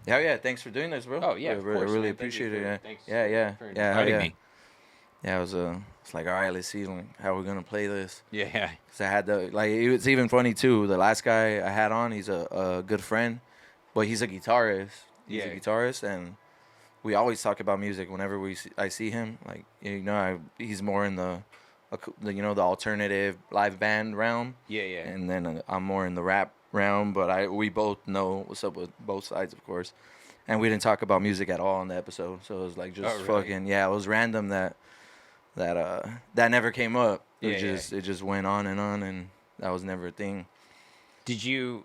Yeah, yeah. Thanks for doing this, bro. Oh yeah, of I course, really man. Thank you appreciate it. for Yeah, thanks yeah, yeah, for yeah. Hell inviting yeah. me. Yeah, it's like, all right, let's see like, how we're gonna play this. Yeah, yeah, Cause I had the like, it's even funny too. The last guy I had on, he's a good friend, but he's a guitarist. He's a yeah. guitarist, and we always talk about music whenever I see him. Like, he's more in the alternative live band realm, Yeah, yeah. and then I'm more in the rap realm. But we both know what's up with both sides, of course. And we didn't talk about music at all in the episode, so it was like Oh, just really? fucking yeah. It was random that never came up. Yeah, yeah. It just went on, and that was never a thing. Did you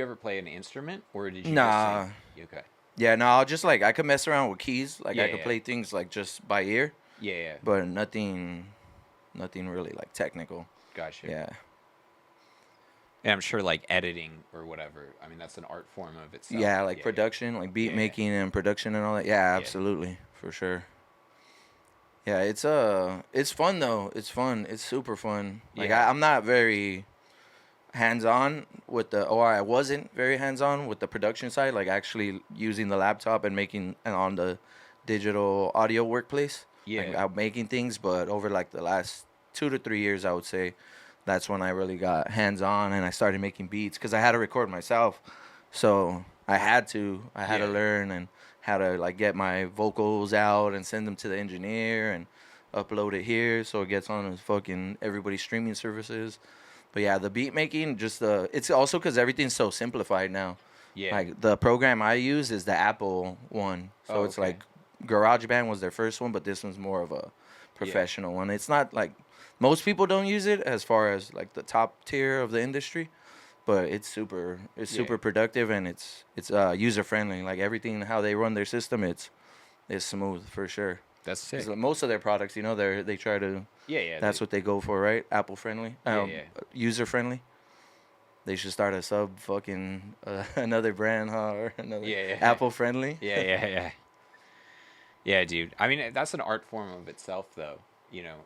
ever play an instrument or did you just sing? Nah, Okay. yeah, no. I'll just like I could mess around with keys, like Yeah, I could yeah, play things like just by ear, yeah, yeah. but nothing really like technical. Gotcha. Yeah, And I'm sure like editing or whatever. I mean, that's an art form of itself. yeah, like Yeah, yeah, production, like beat yeah, yeah, making and production and all that. Yeah, yeah, absolutely, for sure. Yeah, it's fun though. It's fun. It's super fun. Like yeah, I'm not very hands on with or I wasn't very hands on with the production side, like actually using the laptop and making and on the digital audio workplace, like yeah, out making things. But over like the last 2 to 3 years, I would say that's when I really got hands on and I started making beats because I had to record myself, so I had to yeah. learn and how to like get my vocals out and send them to the engineer and upload it here so it gets on his fucking everybody's streaming services. But yeah, the beat making, just it's also because everything's so simplified now. Yeah. Like the program I use is the Apple one, so Oh, it's okay. like GarageBand was their first one, but this one's more of a Yeah. professional one. It's not like most people don't use it as far as like the top tier of the industry, but it's Yeah. super productive and it's user friendly. Like everything how they run their system, it's smooth for sure. That's Because sick. most of their products, they try to Yeah, yeah. that's what they go for, right? Apple friendly, Yeah, yeah. user friendly. They should start a sub fucking another brand, huh? Or another Yeah, yeah. Apple friendly. Yeah, yeah, yeah. Yeah, dude. I mean, that's an art form of itself, though.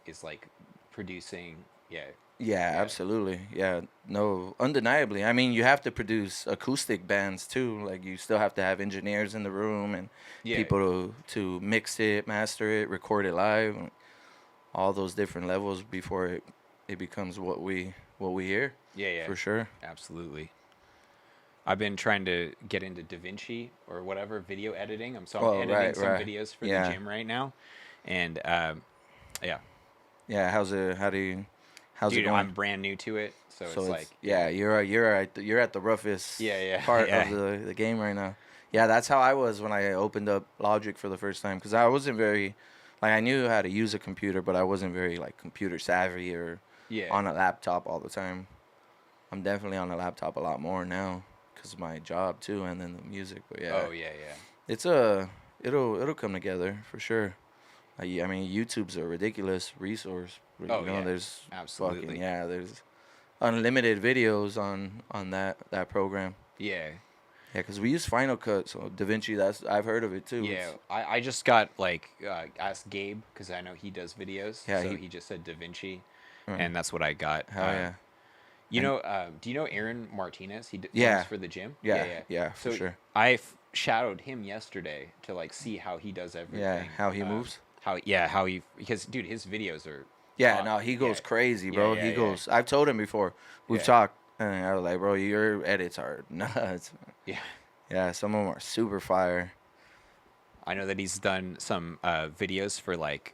Is like producing. Yeah, Yeah, yeah, absolutely. Yeah, no, undeniably. I mean, you have to produce acoustic bands too. Like you still have to have engineers in the room and yeah, people to mix it, master it, record it live, and all those different levels before it becomes what we hear, yeah, yeah. for sure. Absolutely. I've been trying to get into DaVinci or whatever video editing. I'm Oh, editing right, some right. videos for the Yeah. gym right now, and yeah, Yeah, how's it dude, going? I'm brand new to it, so So it's it's like yeah, you're at the roughest yeah, yeah, part of yeah, the game right now. Yeah, that's how I was when I opened up Logic for the first time because I wasn't very like I knew how to use a computer, but I wasn't very like computer savvy or yeah. on a laptop all the time. I'm definitely on a laptop a lot more now because of my job too, and then the music. But yeah, Oh yeah, yeah. it's a it'll come together for sure. I mean, YouTube's a ridiculous resource. Oh yeah, There's fucking absolutely. yeah, there's unlimited videos on that program. Yeah, Yeah, because we use Final Cut, so DaVinci. That's I've heard of it too. yeah. I just got like asked Gabe because I know he does videos, Yeah, so he. he just said DaVinci, Uh, and that's what I got. hell yeah, and Do you know Aaron Martinez? He films yeah, for the gym. Yeah, yeah, yeah. yeah, for So sure. shadowed him yesterday to like see how he does Yeah, everything. how he moves. How he because dude, his videos are. Yeah, no, he Yeah, goes crazy, yeah, bro. yeah, He yeah, goes. I've told him before. We've yeah, talked, and I was like, bro, your edits are nuts. yeah. Yeah, some of them are super fire. I know that he's done some videos for like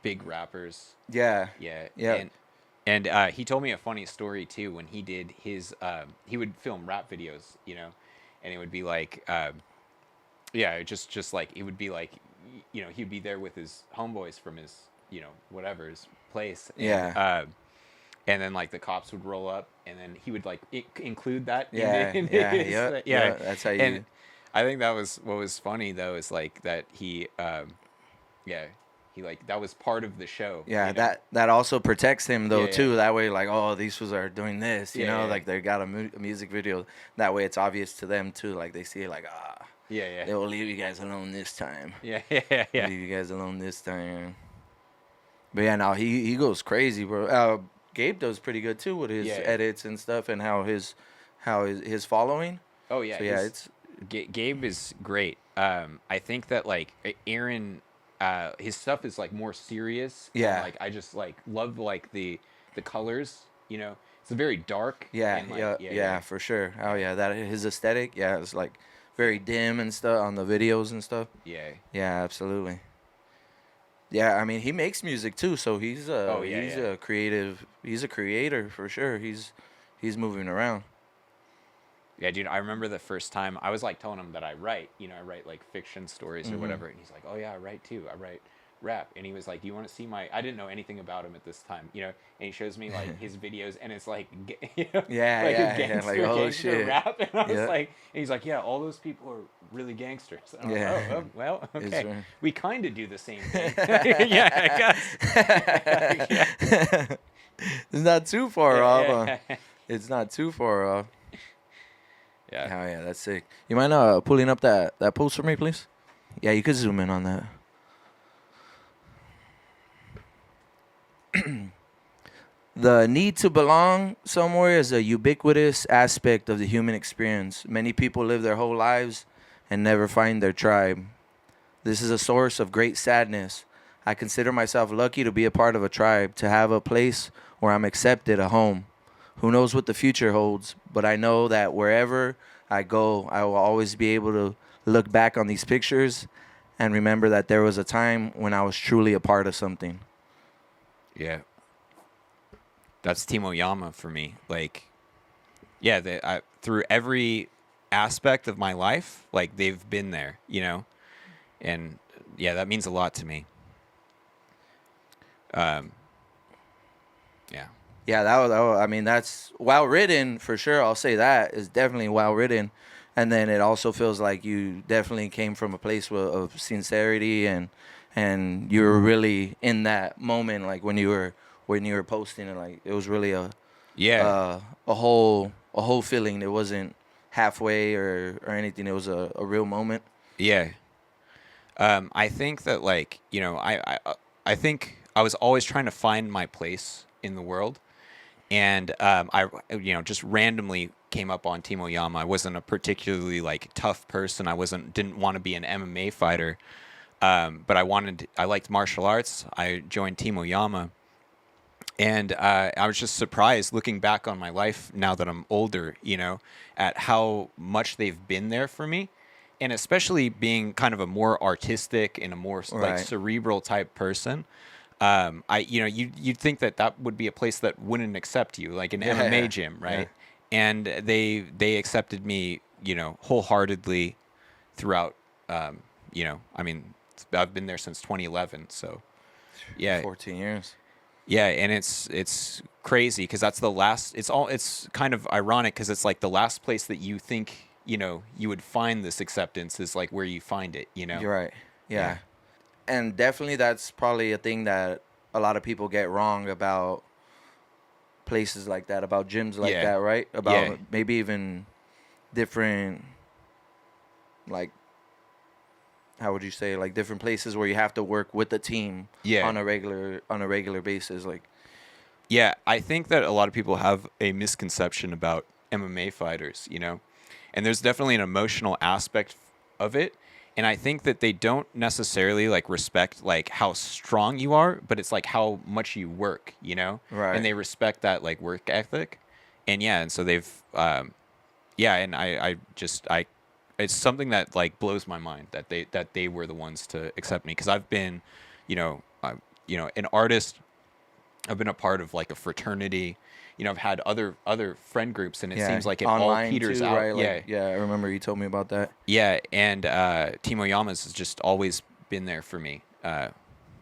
big rappers. Yeah, Yeah, yeah, and he told me a funny story too when he did his he would film rap videos, and it would be like yeah, just like it would be like he'd be there with his homeboys from his whatever his place, yeah, and then like the cops would roll up, and then he would like include that yeah, in yeah, his yeah, yeah, yeah. That's how and you. I think that was what was funny though is like that yeah he like that was part of the show, Yeah, that also protects him though Yeah, yeah, too. That way, like, oh, these fools are doing this, yeah, yeah, like they got a music video. That way, it's obvious to them too. Like they see it, like yeah, yeah, they will leave you guys alone this time. yeah, yeah, yeah, yeah. Leave you guys alone this time. But yeah, now he goes crazy, bro. Gabe does pretty good too with his Yeah. edits and stuff, and how his following. Oh yeah, So yeah, Gabe is great. I think that like Aaron, his stuff is like more serious, and Yeah. like I just like love like the colors. You know, it's very dark Yeah, and like yeah, yeah, yeah, for sure. Oh yeah, yeah, that his aesthetic, yeah, it's like very yeah, dim and stuff on the videos and stuff. yeah. Yeah, absolutely. Yeah, I mean he makes music too, so Oh yeah, he's yeah. a creative, he's a creator for sure. He's moving around. Yeah, dude, I remember the first time I was like telling him that I write, I write like fiction stories or Hmm. whatever. And he's like, oh, yeah, I write too. I write rap. And he was like, do you want to see my, I didn't know anything about him at this time, and he shows me like his videos and it's like, Yeah, like a yeah, yeah. Like oh gangster shit. rap. And I was Yeah, like, and he's like, yeah, all those people are really gangsters. And I was like, yeah. oh, well, It's okay. We kind of do the same thing. Yeah, I guess. Yeah, it's not too far off. yeah, yeah. It's not too far off. Yeah. Oh yeah, that's sick. You mind pulling up that post for me, please? Yeah, you could zoom in on that. The need to belong somewhere is a ubiquitous aspect of the human experience. Many people live their whole lives and never find their tribe. This is a source of great sadness. I consider myself lucky to be a part of a tribe, to have a place where I'm accepted, a home. Who knows what the future holds, but I know that wherever I go, I will always be able to look back on these pictures and remember that there was a time when I was truly a part of something. Yeah. That's Timo Yama for me. Like, yeah, through every aspect of my life, like they've been there. And yeah, that means a lot to me. Um, yeah, Yeah, I mean, that's well written for sure. I'll say that is definitely well written, and then it also feels like you definitely came from a place of sincerity and you were really in that moment, like when you were posting it, like it was really yeah, a whole feeling. It wasn't halfway or anything. It was a real moment. yeah. I think that like I think I was always trying to find my place in the world, and I just randomly came up on Timo Yama. I wasn't a particularly like tough person. I didn't want to be an MMA fighter, but I liked martial arts. I joined Timo Yama, and I was just surprised looking back on my life now that I'm older, at how much they've been there for me. And especially being kind of a more artistic and a more like Right. cerebral type person, you'd think that would be a place that wouldn't accept you, like an MMA Yeah. gym, Yeah. right? And they accepted me, wholeheartedly throughout. I mean, I've been there since 2011, so yeah, 14 years. yeah, and it's crazy because that's the last. It's kind of ironic because it's like the last place that you think you would find this acceptance is like where you find it. You're right. Yeah, Yeah. And definitely that's probably a thing that a lot of people get wrong about places like that, about gyms like yeah, that, right? yeah, About maybe even different, like, how would you say, like different places where you have to work with the team yeah, on a regular basis, like. yeah. I think that a lot of people have a misconception about MMA fighters, and there's definitely an emotional aspect of it. And I think that they don't necessarily like respect like how strong you are, but it's like how much you work. And Right. they respect that like work ethic. And yeah, and so they've yeah, and I just I it's something that like blows my mind that they were the ones to accept me because I've been, an artist. I've been a part of like a fraternity. I've had other friend groups, and it Yeah, seems like it all online peters too, out. right? Yeah, Like, yeah, I remember you told me about that. yeah, and Timo Yamas has just always been there for me.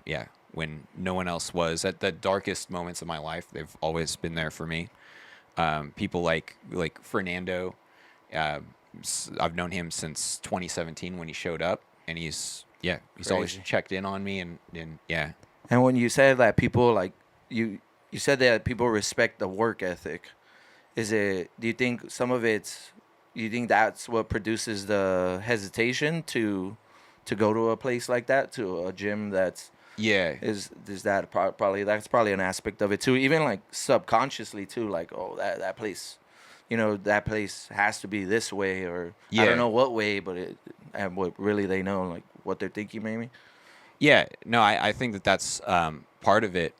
Yeah, when no one else was at the darkest moments of my life, they've always been there for me. People like Fernando, uh, I've known him since 2017 when he showed up, and he's always Crazy. checked in on me, and yeah, And when you said that people like you, you said that people respect the work ethic. Do you think some of it's, you think that's what produces the hesitation to go to a place like that, to a gym that's, yeah, is that probably, that's probably an aspect of it too, even like subconsciously too, like, oh, that place, that place has to be this way, or I don't Yeah. know what way, but and what really they know, like what they're thinking maybe. Yeah, no, I think that that's part of it.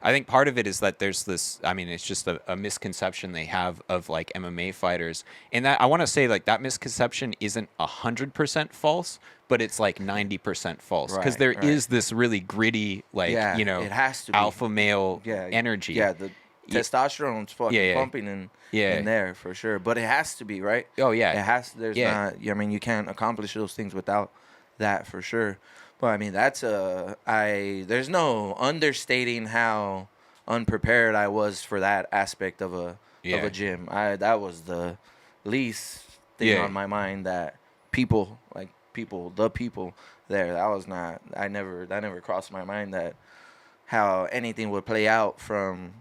I think part of it is that there's this. I mean, it's just a misconception they have of like MMA fighters, and that I want to say like that misconception isn't 100% false, but it's like 90% false because Right, there right. is this really gritty, like Yeah, it has to be. alpha male Yeah, energy. yeah. The Y- testosterone's Yeah, fucking yeah, pumping in yeah. there for sure. But it has to be, right? Oh yeah, It has. There's yeah, not. I mean, you can't accomplish those things without that for sure. But I mean, that's a. I. There's no understating how unprepared I was for that aspect of a yeah, gym. That was the least thing yeah, on my mind, that people, like the people there. That was not. That never crossed my mind, that how anything would play out from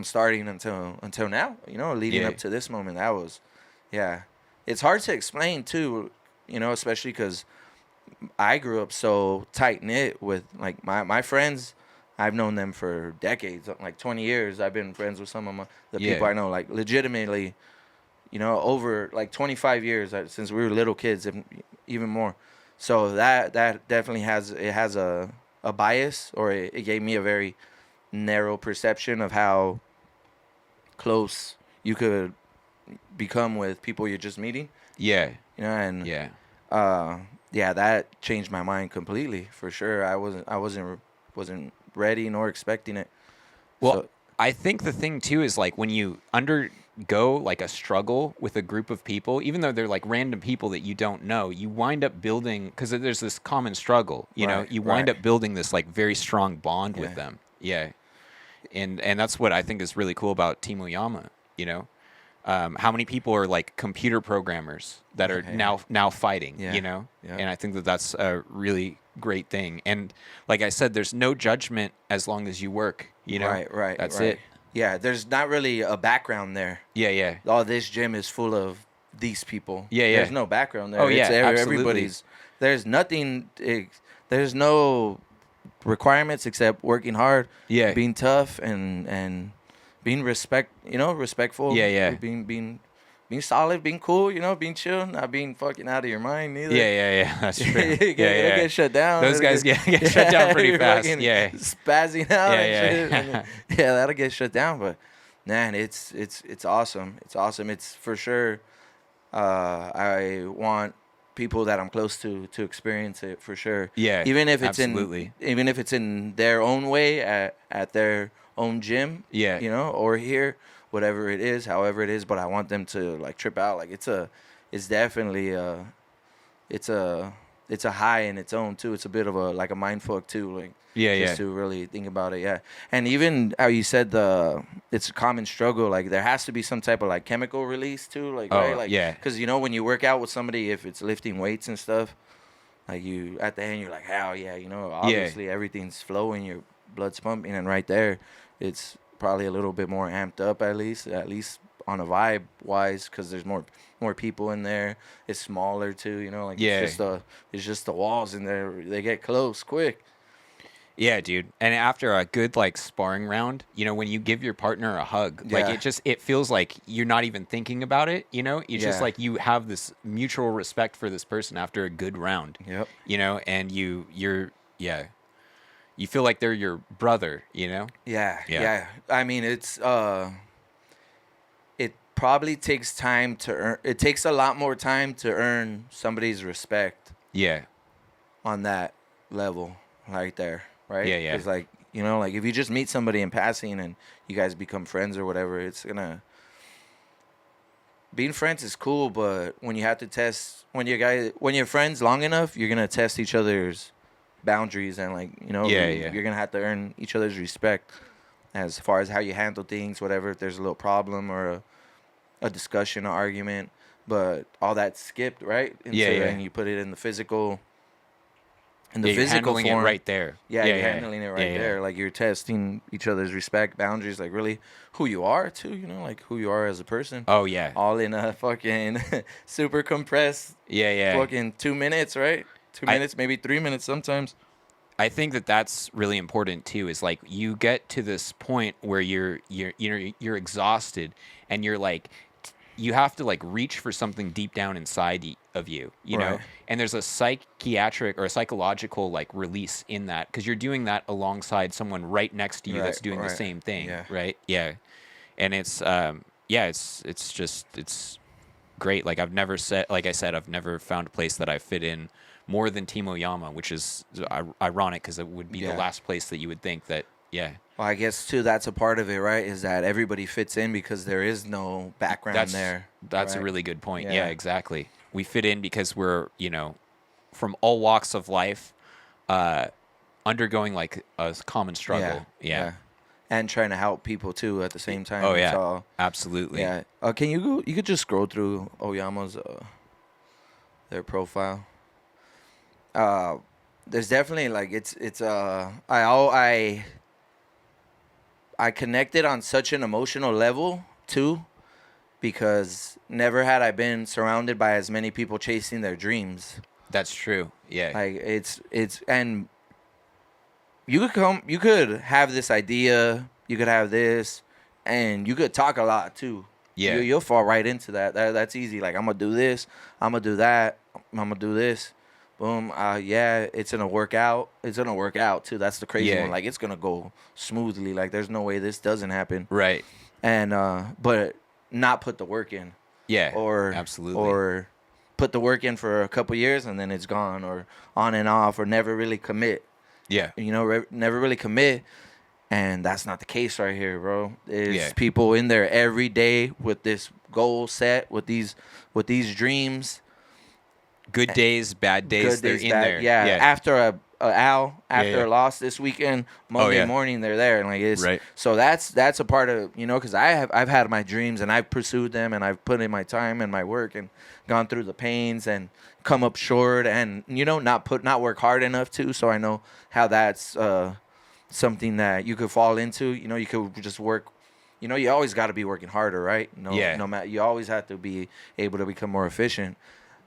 starting until now. Leading yeah, up to this moment. That was, yeah. It's hard to explain too. Especially because I grew up so tight knit with like my friends. I've known them for decades, like 20 years. I've been friends with some of the people yeah, I know, like legitimately, over like 25 years, since we were little kids, even more. So that definitely has a bias, or it gave me a very narrow perception of how close you could become with people you're just meeting. yeah, And yeah. uh, yeah, that changed my mind completely for sure. I wasn't ready nor expecting it. Well, So I think the thing too is like when you undergo like a struggle with a group of people, even though they're like random people that you don't know, you wind up building, because there's this common struggle, right, you wind right, up building this like very strong bond with yeah, them. Yeah. And that's what I think is really cool about Team Oyama, you know? How many people are like computer programmers that are yeah, now fighting, yeah, yeah. And I think that that's a really great thing. And like I said, there's no judgment as long as you work, Right, right, that's right. it. Yeah, there's not really a background there. Yeah, yeah, Oh, this gym is full of these people. yeah, There's yeah. no background Oh there. It's yeah, absolutely. everybody's. There's nothing. There's no requirements except working hard, Yeah, being tough, and being respectful, yeah, yeah, being solid, being cool, being chill, not being fucking out of your mind yeah, neither. yeah, yeah. That's true. Yeah, It'll yeah. get shut down. Those It'll guys get, get shut down pretty you're fast. fucking Yeah, spazzing out yeah, and shit. And yeah, yeah, that'll get shut down. But man, it's awesome. It's awesome. It's for sure. I want people that I'm close to experience it for sure. yeah. Even if it's Absolutely. in their own way at their own gym, Yeah, or here, whatever it is, however it is. But I want them to like trip out. Like it's definitely it's a high in its own too. It's a bit of a like a mind fuck too. Like yeah, just yeah. to really think about it, yeah. And even how you said it's a common struggle. Like there has to be some type of like chemical release too, like right, Oh like yeah, because when you work out with somebody, if it's lifting weights and stuff, like you at the end you're like, hell yeah, yeah, obviously everything's flowing, your blood's pumping, and right there, it's probably a little bit more amped up at least on a vibe wise, because there's more people in there. It's smaller too, like yeah. it's just the walls in there. They get close quick. Yeah, dude. And after a good like sparring round, when you give your partner a hug, like Yeah. it feels like you're not even thinking about it, It's just Yeah. like you have this mutual respect for this person after a good round. Yep. And you're yeah. You feel like they're your brother. Yeah, Yeah. yeah. I mean, it probably takes time to earn. It takes a lot more time to earn somebody's respect Yeah. on that level, right there, right? Yeah, yeah. Because like if you just meet somebody in passing and you guys become friends or whatever, it's gonna. Being friends is cool, but when you have to test when you're friends long enough, you're gonna test each other's boundaries, and Yeah, yeah. you're gonna have to earn each other's respect as far as how you handle things, whatever. If there's a little problem or a discussion, or argument, but all that's skipped right into, Yeah, yeah. and you put it in the physical. In the Yeah, you're physical handling form, it right there. yeah, Yeah, you're yeah. handling it right Yeah, yeah. there. Like you're testing each other's respect, boundaries, like really who you are too. Like who you are as a person. Oh yeah. All in a fucking super compressed Yeah, yeah. fucking 2 minutes, right? Two I minutes, maybe 3 minutes sometimes. I think that that's really important too. Is like you get to this point where you're exhausted and you're like you have to like reach for something deep down inside of you, you know? Right. And there's a psychiatric or a psychological like release in that because you're doing that alongside someone right next to you Right. that's doing the Right. same thing, Yeah. right? Yeah. And yeah, it's great. Like like I said, I've never found a place that I fit in more than Timoyama, which is ironic because it would be the Yeah. last place that you would think that, yeah. Well, I guess too that's a part of it, right? Is that everybody fits in because there is no background That's there, that's a right? really good point. Yeah, Yeah. exactly. We fit in because we're, from all walks of life, uh, undergoing like a common Yeah. struggle. Yeah. Yeah. And trying to help people too at the same Oh time. It's yeah, all absolutely. yeah. Can you go? You could just scroll through Oyama's their profile. Uh, there's definitely like I connected on such an emotional level too because never had I been surrounded by as many people chasing their dreams. That's true. Yeah. Like it's and you could have this idea, you could have this, and you could talk a lot too. Yeah. You'll fall right into that's easy. Like I'm gonna do this, I'm gonna do that, I'm gonna do this. Boom. Yeah, it's gonna work out. It's gonna work out too. That's the crazy Yeah. one. Like it's gonna go smoothly. Like there's no way this doesn't happen. Right. And but not put the work in, Yeah. or Absolutely. or put the work in for a couple years and then it's gone, or on and off, or never really commit. Yeah. Never really commit. And that's not the case right here, bro. There's Yeah. people in there every day with this goal set, with these dreams. Good days, bad days, Good they're days, in bad. there. Yeah. Yeah. After Yeah. after Yeah. a loss this weekend, Oh Monday yeah. morning they're there, and like it's Right. so that's a part of because I've had my dreams and I've pursued them and I've put in my time and my work and gone through the pains and come up short and not work hard enough too. So I know how that's something that you could fall into. You could just work. You always got to be working harder, right? Yeah. No matter, you always have to be able to become more efficient.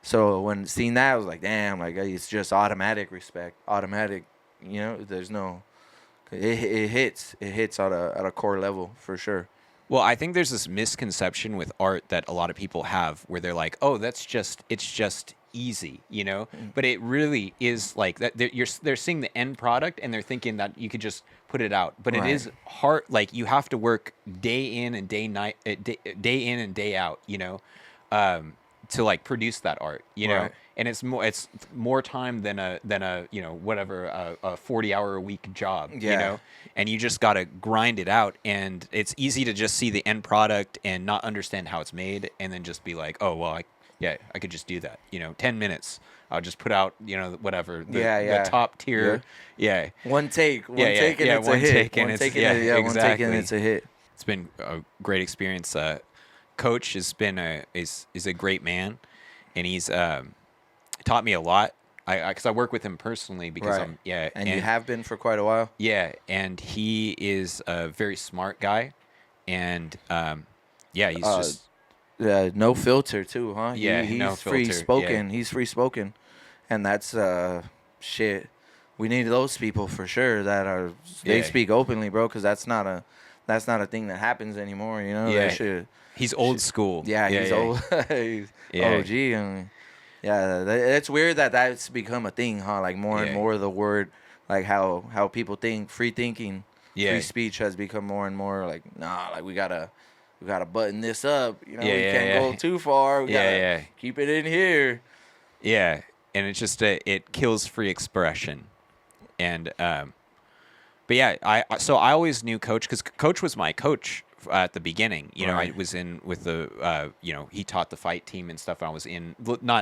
So when seeing that, I was like, damn, like it's just automatic respect, automatic. There's no, it hits at a core level for sure. Well, I think there's this misconception with art that a lot of people have where they're like, "Oh, it's just easy," you know? But it really is like that they're seeing the end product and they're thinking that you could just put it out. But it Right. is hard, like you have to work day in and day in and day out, to like produce that art, Right. and it's more time than a whatever a 40-hour a week job, Yeah. and you just got to grind it out, and it's easy to just see the end product and not understand how it's made and then just be like, oh well, I could just do that, 10 minutes I'll just put out, whatever Yeah, the yeah. top tier. Yeah. One take, Yeah, yeah, and yeah, it's one a hit. take and One it's- take and yeah, one take and exactly. it's a hit. It's been a great experience. Coach has been is a great man, and he's taught me a lot. Because I work with him personally because Right. And you and have been for quite a while. yeah, and he is a very smart guy, and he's Uh, just No filter too, huh? Yeah, he's no free filter, spoken. yeah. He's free spoken, and that's shit. We need those people for sure they Yeah. speak openly, bro. Because that's not a thing that happens anymore. Yeah. That shit. he's old school. Yeah, he's old. He's Yeah. OG. Yeah, it's weird that that's become a thing, huh? Like more and Yeah. more the word, like how people think, free thinking, Yeah. free speech has become more and more like like we gotta button this up. Yeah, we yeah, can't yeah. go too far. We Yeah, gotta yeah. keep it in here. Yeah, and it's just it kills free expression, and but yeah, so I always knew Coach because Coach was my coach at the beginning. I Right. was in with the he taught the fight team and stuff. I was in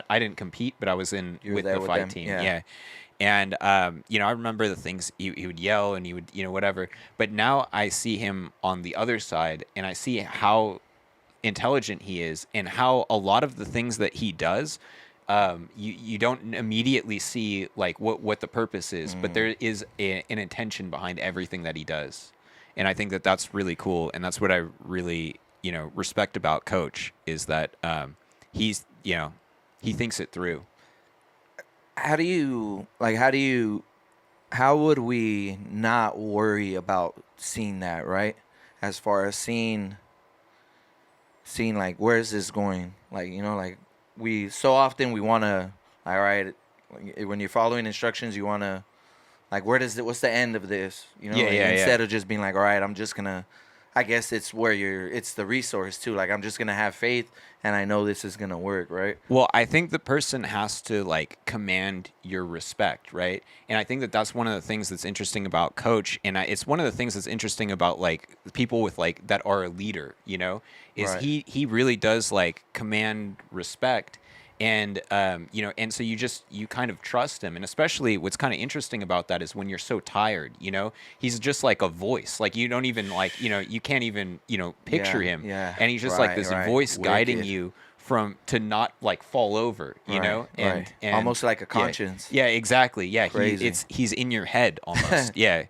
I didn't compete, but I was in You were with there the with fight them, team. yeah. Yeah. And I remember the things he would yell and he would whatever. But now I see him on the other side, and I see how intelligent he is and how a lot of the things that he does you don't immediately see like what the purpose is, but there is an intention behind everything that he does, and I think that that's really cool, and that's what I really respect about Coach is that he's he thinks it through. How would we not worry about seeing that, right? As far as seeing seeing like where is this going? Like, you know, like we so often we want to, all right, like, when you're following instructions, you want to like where does it? What's the end of this? You know, Yeah, like, yeah, yeah. instead of just being like, all right, I'm just gonna. I guess it's where it's the resource too. Like I'm just gonna have faith, and I know this is gonna work, right? Well, I think the person has to like command your respect, right? And I think that that's one of the things that's interesting about coach, and it's one of the things that's interesting about like people with like that are a leader, you know, is Right. he really does like command respect, and you know, and so you kind of trust him, and especially what's kind of interesting about that is when you're so tired, you know, he's just like a voice, like you don't even like, you know, you can't even, you know, picture Yeah. him, Yeah. and he's just like Right. this Right. voice guiding Wicked. you from to not like fall over, you Right. know, Right. and Almost like a yeah, conscience. yeah, exactly, yeah, Crazy. he's in your head almost, yeah,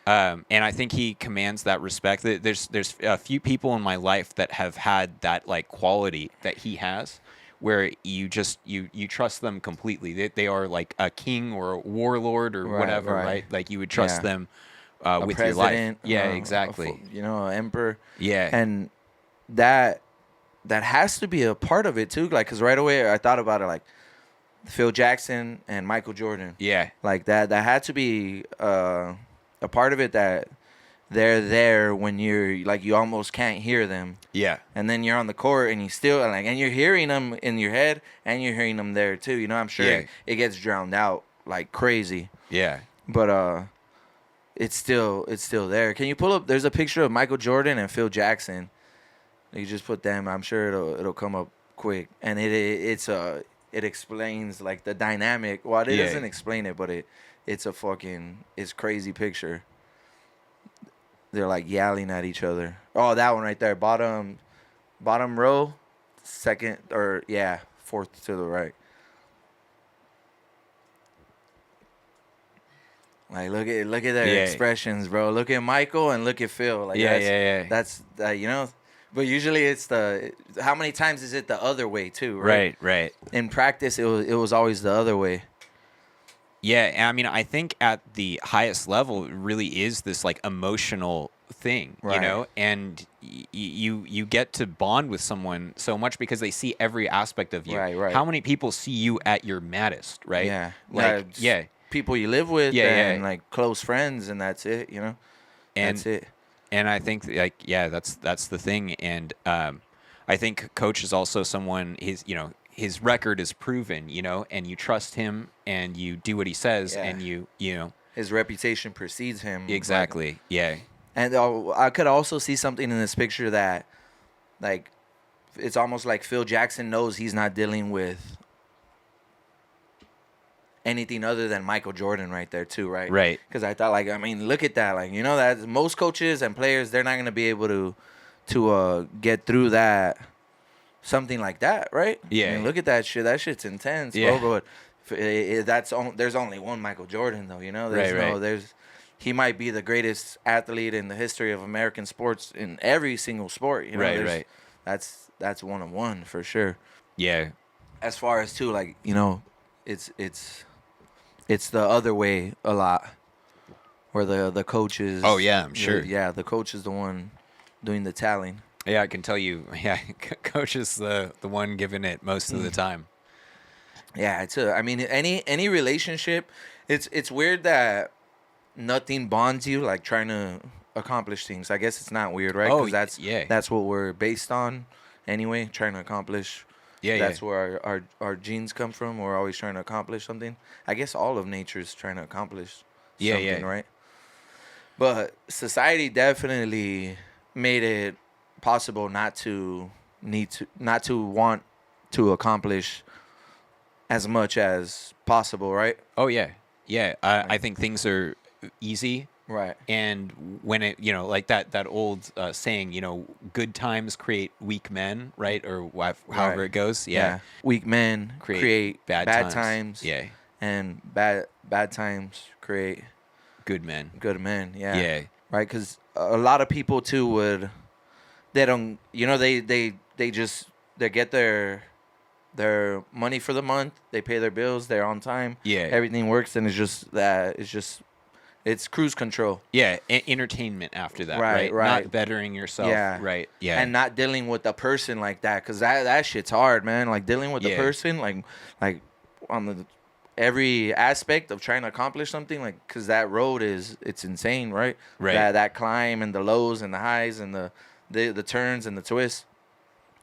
and I think he commands that respect. There's a few people in my life that have had that like quality that he has, where you just you trust them completely. They are like a king or a warlord or Right. whatever, Right. right? Like you would trust Yeah. them A with your life. president. Yeah, exactly. You know, an emperor, Yeah, and that that has to be a part of it too. Like, cause right away I thought about it, like Phil Jackson and Michael Jordan. yeah, Like that had to be a part of it, that they're there when you're like you almost can't hear them, yeah, and then you're on the court and you still like and you're hearing them in your head and you're hearing them there too. You know, I'm sure yeah, it gets drowned out like crazy, yeah. but it's still there. Can you pull up? There's a picture of Michael Jordan and Phil Jackson. You just put them. I'm sure it'll come up quick, and it explains like the dynamic. Well, it Yeah. doesn't explain it, but it's crazy picture. They're like yelling at each other. Oh, that one right there, bottom row, second or yeah, fourth to the right. Like look at their Yeah. expressions, bro. Look at Michael and look at Phil. Like Yeah, yeah, yeah. that's you know. But usually it's the how many times is it the other way too, right? Right, right. In practice, it was always the other way. Yeah, and I mean, I think at the highest level, it really is this like emotional thing, you Right. know, and you get to bond with someone so much because they see every aspect of you. Right, right. How many people see you at your maddest, right? Yeah, Like, it's yeah, people you live with Yeah, and yeah. like close friends, and that's it. You know, and that's it. and I think like yeah, that's the thing, and I think coach is also someone his record is proven, you know, and you trust him and you do what he says, Yeah. and you know His reputation precedes him. like, exactly, yeah, and I could also see something in this picture that, like, it's almost like Phil Jackson knows he's not dealing with anything other than Michael Jordan right there too, right? right, Because I thought, like, I mean, look at that, like, you know, that most coaches and players, they're not gonna be able to get through that, something like that, right? Yeah. I mean, look at that shit. That shit's intense, Yeah. bro. But there's only one Michael Jordan, though. You know, Right. he might be the greatest athlete in the history of American sports in every single sport. You know, Right. That's one on one for sure. yeah, As far as too, like, you know, it's the other way a lot, where the coach is. Oh, yeah, I'm sure. Yeah, the coach is the one doing the tallying. yeah. I can tell you, yeah, coach is the one giving it most of the time. Yeah, I mean, any relationship, it's weird that nothing bonds you like trying to accomplish things. I guess it's not weird, right? Oh, Because yeah. that's what we're based on anyway, trying to accomplish. Yeah, That's yeah. where our genes come from. We're always trying to accomplish something. I guess all of nature is trying to accomplish Yeah, something, yeah. right? But society definitely made it possible not to want to accomplish as much as possible, right? Oh, yeah, yeah. I think things are easy, Right. and when it, you know, like that old saying, you know, good times create weak men, right? Or however Right. it goes. Yeah. Weak men Create create bad bad times. times. Yeah. And bad times create Good men. good men. Yeah. Yeah. Right. Because a lot of people too they don't, you know, they just, they get their money for the month. They pay their bills. They're on time. Yeah. Everything works, and it's just It's cruise control. Yeah, entertainment after that, Right, right? right. Not bettering yourself, Yeah. right? Yeah, And not dealing with a person like that, cause that shit's hard, man. Like dealing with the yeah, person, like on the every aspect of trying to accomplish something, like, cause that road it's insane, right? right. That climb and the lows and the highs and the turns and the twists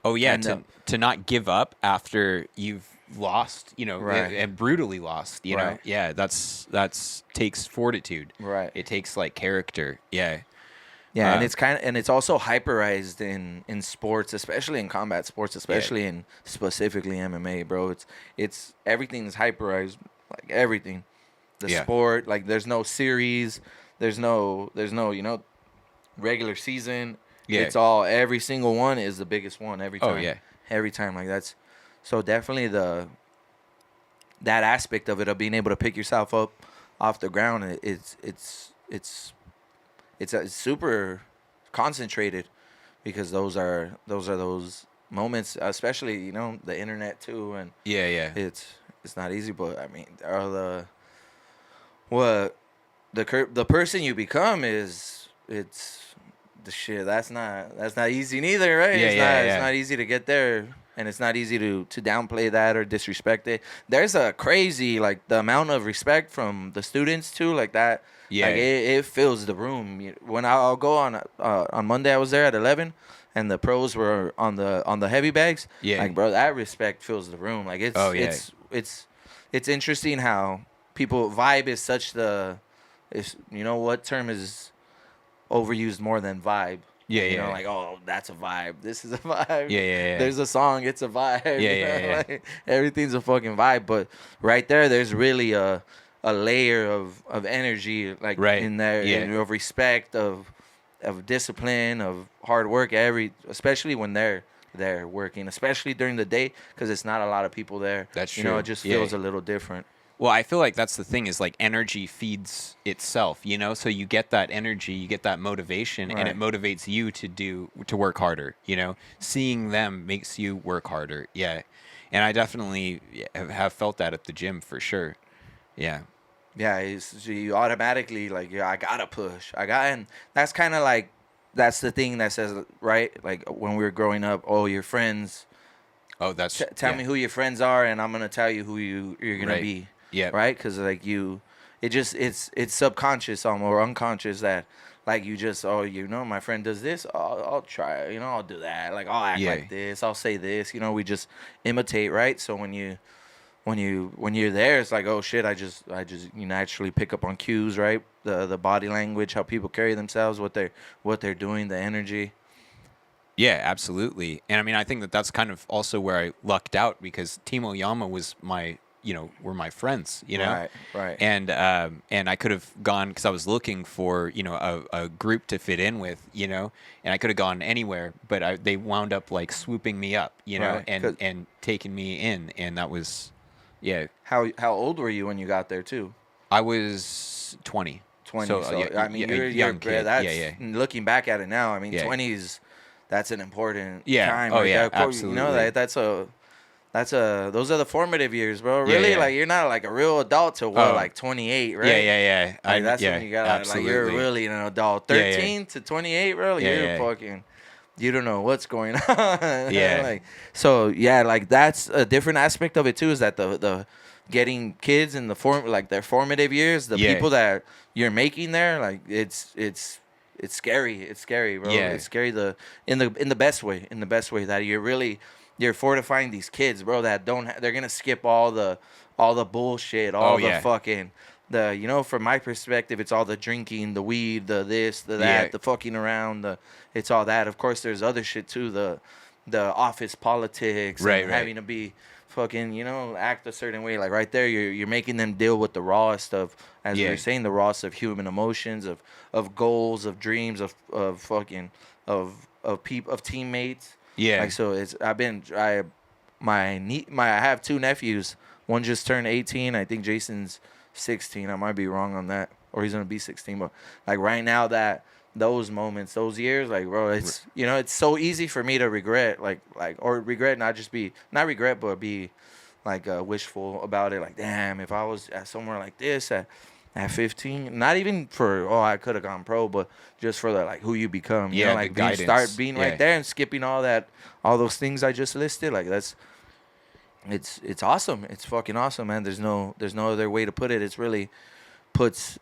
Oh yeah, and to not give up after you've lost, right, and brutally lost, right, Yeah, that's takes fortitude. right. It takes like character. Yeah. Yeah, and Um, it's also hyperized in sports, especially in combat sports, yeah. especially in specifically MMA, bro. It's everything's hyperized, like everything. The Yeah. sport, like there's no series, there's no regular season. Yeah. It's all every single one is the biggest one Oh yeah. every time. Like that's so definitely that aspect of it of being able to pick yourself up off the ground. It's super concentrated because those moments, especially the internet too, and Yeah, yeah. it's not easy. But I mean, are the what the person you become is it's the shit. That's not easy neither, right? Yeah, It's yeah. not easy to get there. And it's not easy to downplay that or disrespect it. There's a crazy like the amount of respect from the students too, like that. Like Yeah. it fills the room. When I'll go on Monday, I was there at 11, and the pros were on the heavy bags. Yeah. Like bro, that respect fills the room. Like Oh yeah. it's interesting how people vibe is such the is what term is overused more than vibe. Yeah, Like, yeah. like, oh, that's a vibe. This is a vibe. Yeah, yeah, yeah. There's a song, it's a vibe. Yeah, yeah, yeah. Like, everything's a fucking vibe. But right there's really a layer of energy, like Right. in there, Yeah. of respect, of discipline, of hard work. Especially when they're working, especially during the day, because it's not a lot of people there. That's It true. just Yeah. feels a little different. Well, I feel like that's the thing is like energy feeds itself, So you get that energy, you get that motivation, and it Right. motivates you to work harder, Seeing them makes you work harder. Yeah. And I definitely have felt that at the gym for sure. Yeah. Yeah, so you automatically like, yeah, I gotta push. And that's kind of like that's the thing that says, right? Like when we were growing up, oh, your friends. Oh, that's Tell yeah. me who your friends are, and I'm gonna tell you who you're gonna Right. be. Yeah. Right? Because like it's subconscious or unconscious that like you just my friend does this, I'll try. I'll do that. Like I'll act Yeah. like this. I'll say this. We just imitate, right? So when you're there, it's like, oh shit, I just you naturally pick up on cues, right? The body language, how people carry themselves, what they're doing, the energy. Yeah, absolutely. And I mean, I think that that's kind of also where I lucked out because Team Oyama was were my friends, Right, right. and I could have gone because I was looking for a group to fit in with, and I could have gone anywhere, but they wound up like swooping me up, Right, and taking me in, and that was, yeah. How old were you when you got there too? I was 20. 20. So, So, yeah, I mean, a you're young kid. That's, Yeah, yeah. looking back at it now, I mean, Yeah. 20s, that's an important Yeah. time. Oh, right yeah, there. Of course, absolutely. those are the formative years, bro. Yeah, Really, yeah. like you're not like a real adult till Oh. like 28, right? Yeah, yeah, yeah. Like that's yeah, when you got like you're absolutely. really an adult. Yeah, yeah. 13 to 28, bro. Yeah, You're yeah. fucking. You don't know what's going on. Yeah. Like so, yeah. Like that's a different aspect of it too. Is that the getting kids in their formative years, the Yeah. people that you're making there, like it's scary. It's scary, bro. Yeah. It's scary in the best way. In the best way that you're fortifying these kids, bro. That they're gonna skip all the bullshit, all Oh, the yeah. fucking from my perspective, it's all the drinking, the weed, the this, the that, Yeah. the fucking around, it's all that. Of course, there's other shit too, the office politics, Right, and right. having to be fucking, act a certain way. Like right there, you're making them deal with the rawest of, as we Yeah. were saying, the rawest of human emotions, of goals, of dreams, of fucking of teammates. Yeah. Like so, I have two nephews. One just turned 18. I think Jason's 16. I might be wrong on that, or he's gonna be 16. But like right now, that those moments, those years, like bro, it's so easy for me to regret, or regret, not regret, but be like wishful about it. Like damn, if I was at somewhere like this, at 15, not even for I could have gone pro, but just for the like who you become, Yeah, the like being start guidance. being Yeah. right there and skipping all those things I just listed. Like that's it's awesome. It's fucking awesome, man. There's no other way to put it. It's really puts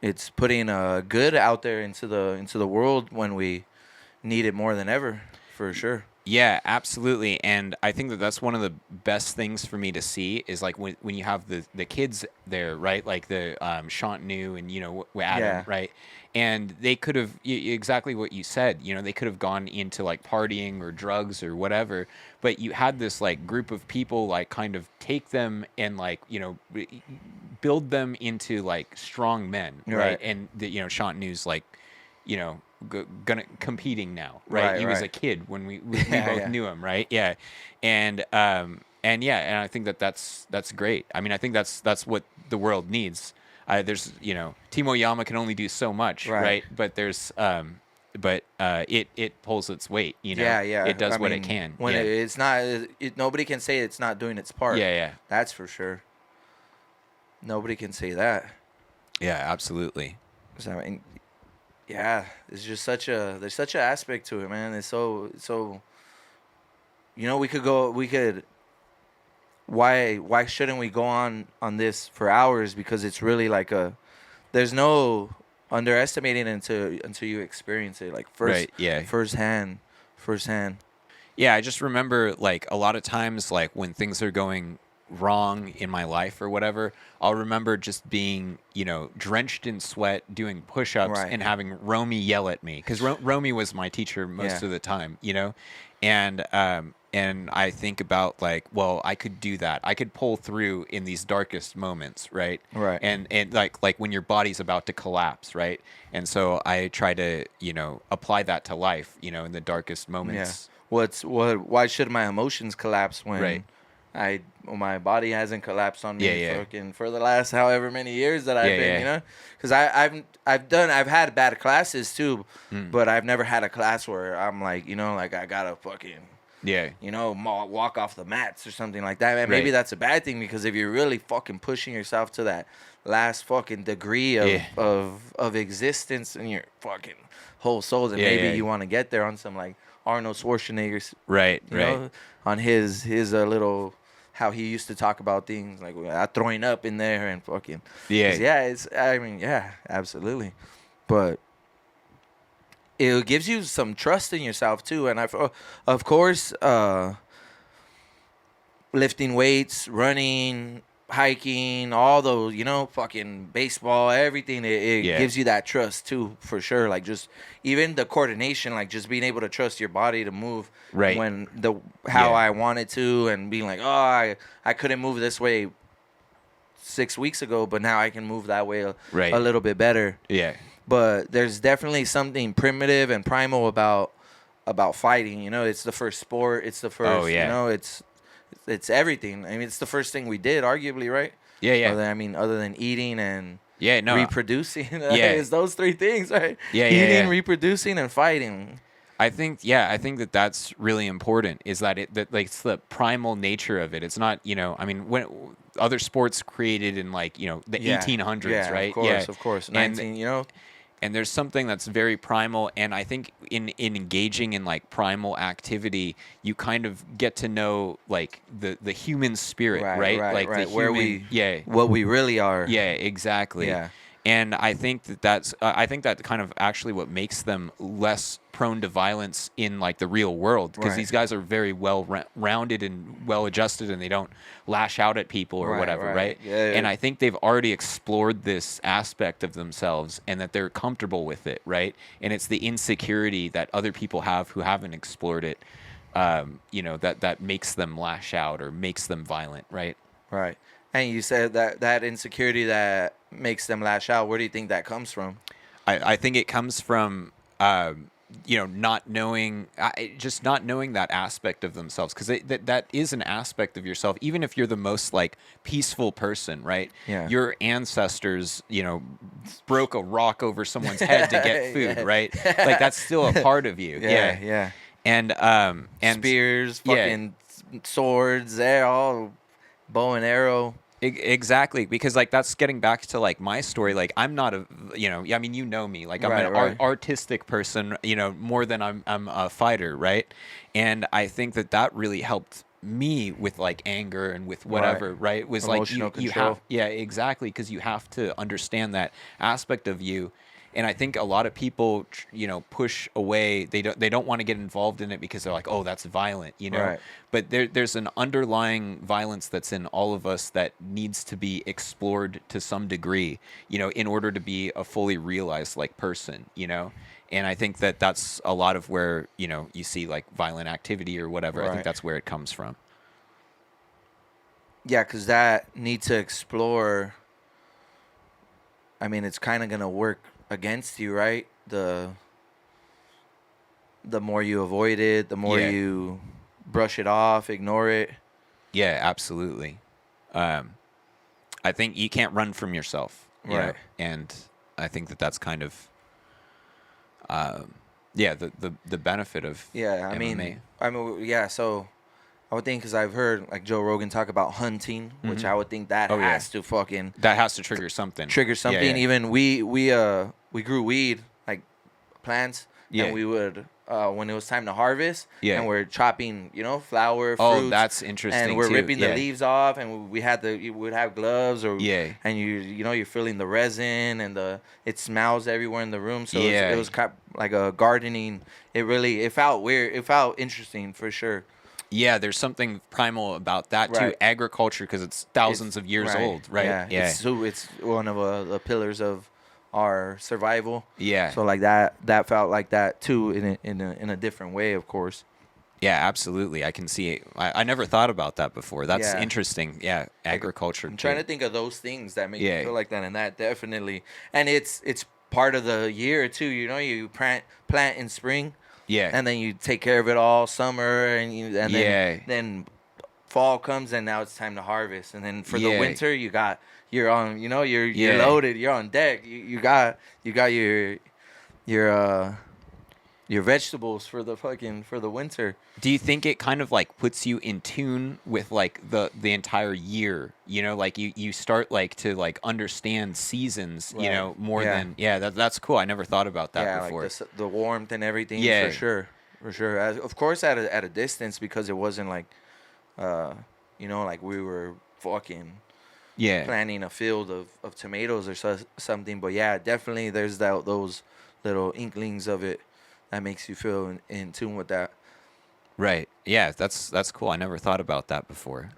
it's putting good out there into the world when we need it more than ever, for sure. Yeah, absolutely. And I think that that's one of the best things for me to see is like when you have the kids there, right? Like the Shantanu and, Adam, Yeah. right? And they could have exactly what you said, they could have gone into like partying or drugs or whatever, but you had this like group of people like kind of take them and like, build them into like strong men, right? Right. And Shantanu's like, you know, gonna competing now, right? Right. He was a Right. kid when we Yeah. both Yeah. knew him, right? Yeah, and yeah, and I think that that's great. I mean, I think that's what the world needs. There's Timo Yama can only do so much, Right. right? But it pulls its weight. Yeah. Yeah. It does I what it mean, can. when Yeah, it's not, nobody can say it's not doing its part. yeah, yeah, That's for sure. Nobody can say that. yeah, absolutely. 'Cause I mean, yeah, it's just there's such an aspect to it, man. It's so we could why shouldn't we go on this for hours, because it's really like there's no underestimating until you experience it like Right. Yeah. firsthand. Yeah, I just remember like a lot of times like when things are going wrong in my life or whatever, I'll remember just being, drenched in sweat, doing push-ups Right. and having Romy yell at me cuz Romy was my teacher most Yeah. of the time. And I think about like, well, I could do that. I could pull through in these darkest moments, right? Right. And like when your body's about to collapse, right? And so I try to, apply that to life, in the darkest Yeah. moments. Why should my emotions collapse when Right. my body hasn't collapsed on me Yeah, yeah. fucking for the last however many years that I've Yeah, been, yeah. because I've had bad classes too, but I've never had a class where I'm like, like I gotta fucking, Yeah. walk off the mats or something like that. Man, maybe Right. that's a bad thing, because if you're really fucking pushing yourself to that last fucking degree of Yeah. of existence in your fucking whole soul, then Yeah, maybe yeah. you want to get there on some like Arnold Schwarzenegger's, Right, you right. know, on his little how he used to talk about things like throwing up in there and fucking 'cause, Yeah. I mean, yeah, absolutely, but it gives you some trust in yourself too, and of course, lifting weights, running, hiking, all those, fucking baseball, everything. It Yeah. gives you that trust too, for sure. Like just even the coordination, like just being able to trust your body to move Right. when how Yeah. I wanted to, and being like, oh, I couldn't move this way 6 weeks ago, but now I can move that way Right. a little bit better. Yeah. But there's definitely something primitive and primal about fighting. It's the first sport. It's the first. Oh, yeah. It's everything. I mean, it's the first thing we did, arguably, right? Yeah, yeah. Other than eating and Yeah, no. reproducing. Yeah. It's those three things, right? Yeah, yeah, Eating, yeah. reproducing, and fighting. I think that that's really important is that it's the primal nature of it. It's not, I mean, when other sports created in like, the Yeah. 1800s, Yeah, right? of course. And 19, and there's something that's very primal, and I think in engaging in like primal activity, you kind of get to know like the human spirit, right? Like the Where human, yeah, what we really are. yeah, exactly. Yeah. And I think I think that kind of actually what makes them less prone to violence in like the real world, because Right. these guys are very well rounded and well adjusted, and they don't lash out at people or Right, whatever, right. right? Yeah, yeah. And I think they've already explored this aspect of themselves, and that they're comfortable with it, right? And it's the insecurity that other people have who haven't explored it, that makes them lash out or makes them violent, right? Right. And you said that insecurity that makes them lash out. Where do you think that comes from? I think it comes from not knowing, just not knowing that aspect of themselves, because that is an aspect of yourself. Even if you're the most like peaceful person, right? Yeah. Your ancestors, broke a rock over someone's head to get food, Yeah. right? Like that's still a part of you. Yeah, yeah. And Spears, yeah. fucking swords, they're all bow and arrow. Exactly, because like that's getting back to like my story. Like I'm not a, I mean, you know me. Like I'm an Right, right, artistic person, more than I'm a fighter, right? And I think that that really helped me with like anger and with right. whatever, right? Was like Emotional you have, control. yeah, exactly, because you have to understand that aspect of you. And I think a lot of people, push away. They don't want to get involved in it because they're like, oh, that's violent. Right. But there's an underlying violence that's in all of us that needs to be explored to some degree, in order to be a fully realized like person. And I think that that's a lot of where, you see like violent activity or whatever. I think Right. that's where it comes from. Yeah, because that need to explore. I mean, it's kind of gonna work against you, right? The more you avoid it, the more Yeah. you brush it off, ignore it. Yeah, absolutely. Um, I think you can't run from yourself, Right. and I think that that's kind of, yeah, the benefit of Yeah. MMA. Yeah. So I would think because I've heard like Joe Rogan talk about hunting, which Hmm. I would think that Oh yeah, has to fucking that has to trigger something. trigger Yeah, something. yeah, Even we grew weed like plants, and yeah, we would when it was time to harvest, yeah. and we're chopping flower, Oh, fruits, that's and interesting we're too. ripping the Yeah, leaves off, and we would have gloves or yeah, and you're feeling the resin and it smells everywhere in the room. So it yeah, was kind of like a gardening. It felt weird. It felt interesting for sure. yeah. There's something primal about that too. Right. Agriculture, because it's It's thousands of years right. old, right? Yeah. Yeah, It's one of the pillars of our survival. yeah. So like that felt like that too in a different way, of course. Yeah, absolutely. I can see it. I never thought about that before. That's Yeah. interesting. Yeah, Like agriculture I'm trying too. to think of those things that make you Yeah, feel like that, and that definitely. And it's part of the year too. You plant in spring, yeah, and then you take care of it all summer, and yeah, then fall comes, and now it's time to harvest. And then for the yeah, winter, you're on you're yeah. loaded, you're on deck. You got your your vegetables for the winter. Do you think it kind of like puts you in tune with like the entire year? Like you start like to like understand seasons, Right. more Yeah. than yeah. That's cool. I never thought about that Yeah, like before. the warmth and everything for Yeah, sure, for sure. Of course, at a distance because it wasn't like, uh, like we were fucking yeah. planting a field of tomatoes or something. But yeah, definitely there's those little inklings of it that makes you feel in tune with that. Right. Yeah, that's cool. I never thought about that before.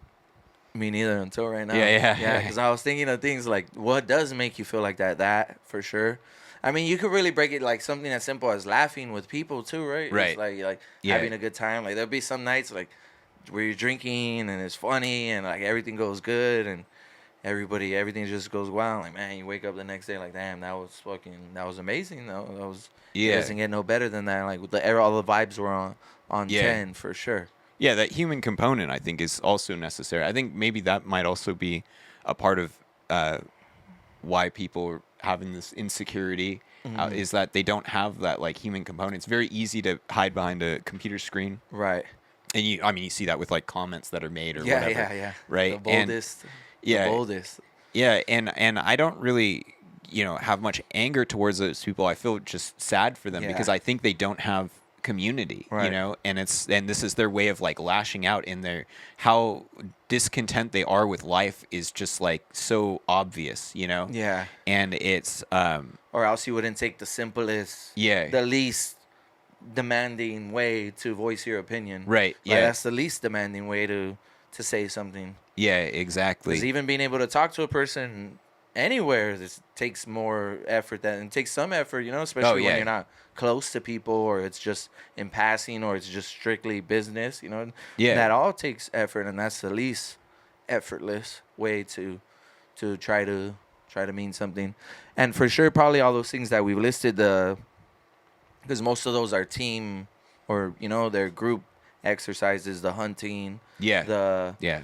Me neither until right now. Yeah, yeah, Yeah, because I was thinking of things like what does make you feel like that. That for sure. I mean, you could really break it like something as simple as laughing with people too, right? It's Right. like Yeah. having a good time. Like there'll be some nights like where you're drinking and it's funny and like everything goes good and everything just goes wild. Like man, you wake up the next day like damn, that was amazing. That was it Yeah. doesn't get no better than that. Like all the vibes were on Yeah. 10 for sure. Yeah, that human component I think is also necessary. I think maybe that might also be a part of uh, why people are having this insecurity, Hmm. is that they don't have that like human component. It's very easy to hide behind a computer screen, Right. and you see that with like comments that are made or Yeah, whatever, yeah. The right? And boldest, the yeah, boldest. yeah, and I don't really, have much anger towards those people. I feel just sad for them because Yeah. I think they don't have community, Right. and this is their way of like lashing out in their how discontent they are with life is just like so obvious. Yeah. And it's Or else you wouldn't take the simplest, yeah, the least demanding way to voice your opinion. right, Like yeah, that's the least demanding way to say something. yeah, Because exactly, even being able to talk to a person anywhere, this takes more effort than it takes some effort, especially when yeah, you're not close to people or it's just in passing or it's just strictly business. yeah, That all takes effort, and that's the least effortless way to try to mean something. And for sure, probably all those things that we've listed, because most of those are team or their group exercises, the hunting, yeah, the yeah,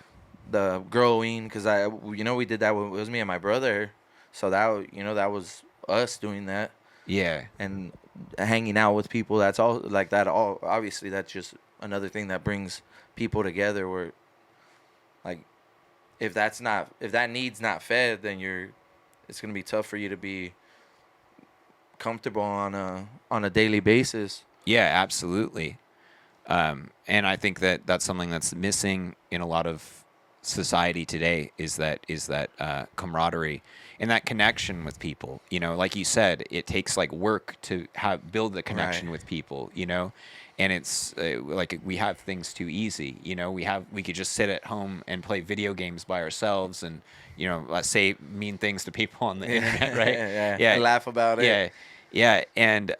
the growing, because we did that when it was me and my brother, so that was us doing that yeah, and hanging out with people. That's all like that. All obviously that's just another thing that brings people together. Where like if that need's not fed, then it's gonna be tough for you to be comfortable on a daily basis. Yeah, absolutely. And I think that that's something that's missing in a lot of society today is that camaraderie and that connection with people. You know, like you said, it takes like work to build the Right. connection with people. You know, and it's like we have things too easy. You know, we could just sit at home and play video games by ourselves and let's say mean things to people on the internet, right? Yeah. Yeah, And laugh about it. yeah, yeah, and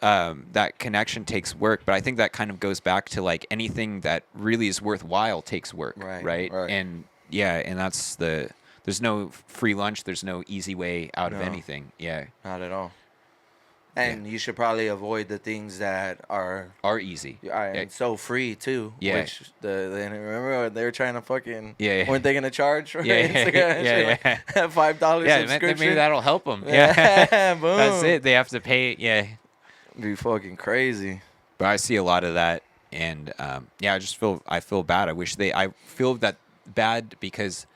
that connection takes work, but I think that kind of goes back to like anything that really is worthwhile takes work, Right. right? Right. And yeah, and there's no free lunch, there's no easy way out of No. anything. Yeah, Not at all. And you should probably avoid the things that are easy. and so free too. Yeah. Which remember they were trying to fucking Yeah. weren't they gonna charge for Yeah, Instagram? and shit? yeah. Like, $5 Yeah, subscription. maybe that'll help them. Yeah, Yeah, boom. that's it. They have to pay. Yeah, Be fucking crazy. but I see a lot of that, and I feel bad. I feel that bad because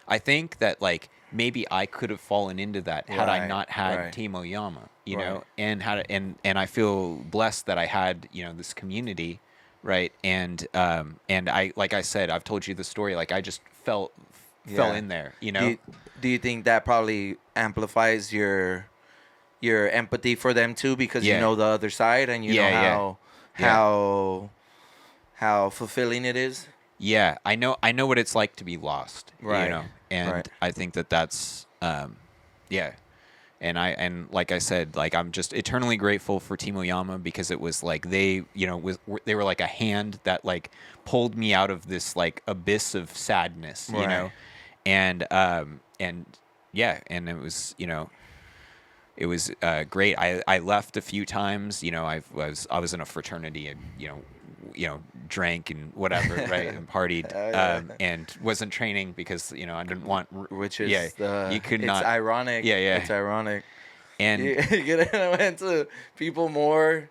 I think that like maybe I could have fallen into that had I Right, not had right. Team Oyama, Right. know, and I feel blessed that I had this community, right? And I like I said, I've told you the story. Like I just fell Yeah. in there, Do you think that probably amplifies your empathy for them too, because you Yeah. know the other side and you Yeah, yeah. know Yeah. how fulfilling it is? Yeah, I know what it's like to be lost, Right, and right. I think that that's yeah, and like I said, like I'm just eternally grateful for Team Oyama because it was like they they were like a hand that like pulled me out of this like abyss of sadness, Right. and yeah, and it was it was great. I left a few times. I was in a fraternity and drank and whatever, right, and partied, Oh, yeah. and wasn't training because I didn't want. Which is you could it's not. ironic. Yeah, yeah. It's ironic. And You get into people more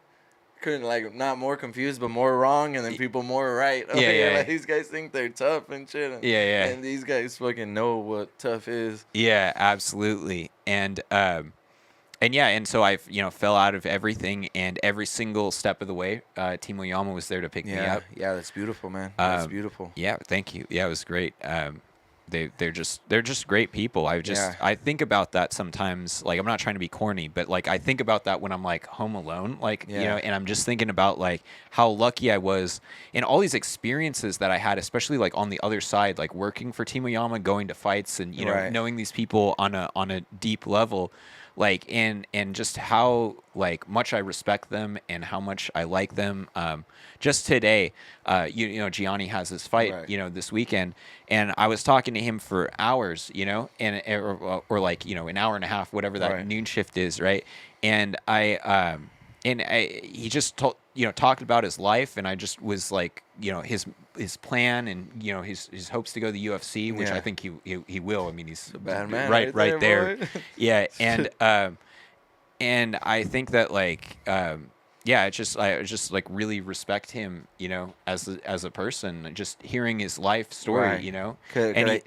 couldn't like not more confused but more wrong, and then people more right. Yeah, yeah. Like, these guys think they're tough and shit. Yeah, yeah. And these guys fucking know what tough is. yeah, absolutely. And yeah, and so I fell out of everything, and every single step of the way, Team Oyama was there to pick me Yeah, up. yeah, that's beautiful, man. That's Um, beautiful. Yeah, thank you. Yeah, it was great. They're just great people. Yeah. I think about that sometimes. Like I'm not trying to be corny, but like I think about that when I'm like home alone, like Yeah. and I'm just thinking about like how lucky I was and all these experiences that I had, especially like on the other side, like working for Team Oyama, going to fights, and Right. knowing these people on a deep level. Like and just how like much I respect them and how much I like them. Just today, Gianni has this fight, Right. this weekend, and I was talking to him for hours, and or like an hour and a half, whatever that Right. noon shift is, right? And he just talked about his life, and I just was like, his plan and his hopes to go to the UFC, which Yeah. I think he will. I mean, he's a bad man right right there. there, boy. Yeah, and I think that like I just like really respect him, as a person. Just hearing his life story, Right. Could and I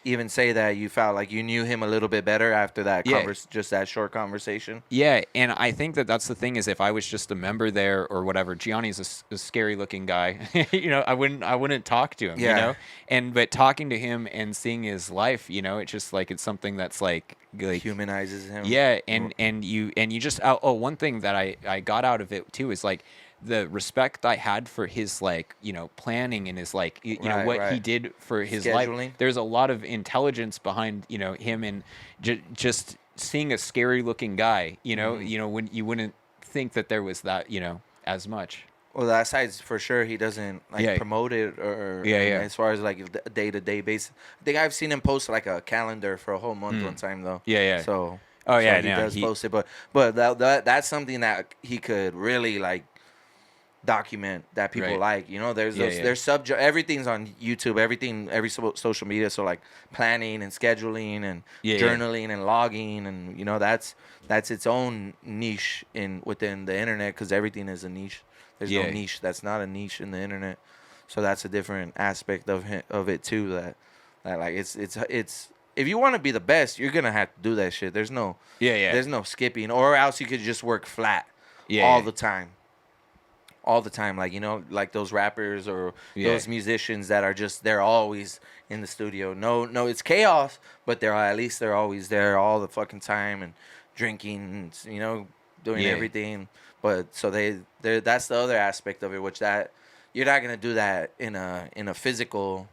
even say that you felt like you knew him a little bit better after that Yeah. just that short conversation? yeah, and I think that that's the thing is if I was just a member there or whatever, Gianni's a scary looking guy, I wouldn't talk to him, Yeah. but talking to him and seeing his life, it's just like it's something that's like Humanizes him. yeah, and you just one thing that I got out of it too is like the respect I had for his like planning and his like Right, what he right. did for his life. Scheduling. There's a lot of intelligence behind him and just seeing a scary looking guy. Mm-hmm. When you wouldn't think that there was that as much. Well, that side's for sure. He doesn't like Yeah. promote it or Yeah, yeah. as far as like the day-to-day basis. I think I've seen him post like a calendar for a whole month one time though. Yeah, yeah. So Oh, yeah, he no, does he- post it, but that's something that he could really like document that people Right. like. There's Yeah, those yeah. there's subject everything's on YouTube, every social media. So like planning and scheduling and Yeah, yeah. journaling and logging and that's its own niche within the internet because everything is a niche. There's no Yeah. niche that's not a niche in the internet. So that's a different aspect of it too Like it's if you want to be the best, you're gonna have to do that shit. Yeah, yeah, There's no skipping, or else you could just work flat yeah, all yeah, the time. All the time, like like those rappers or yeah, those musicians that are just they're always in the studio. No, it's chaos, but at least they're always there all the fucking time and drinking, doing yeah, everything. But so they that's the other aspect of it, which that you're not gonna do that in a physical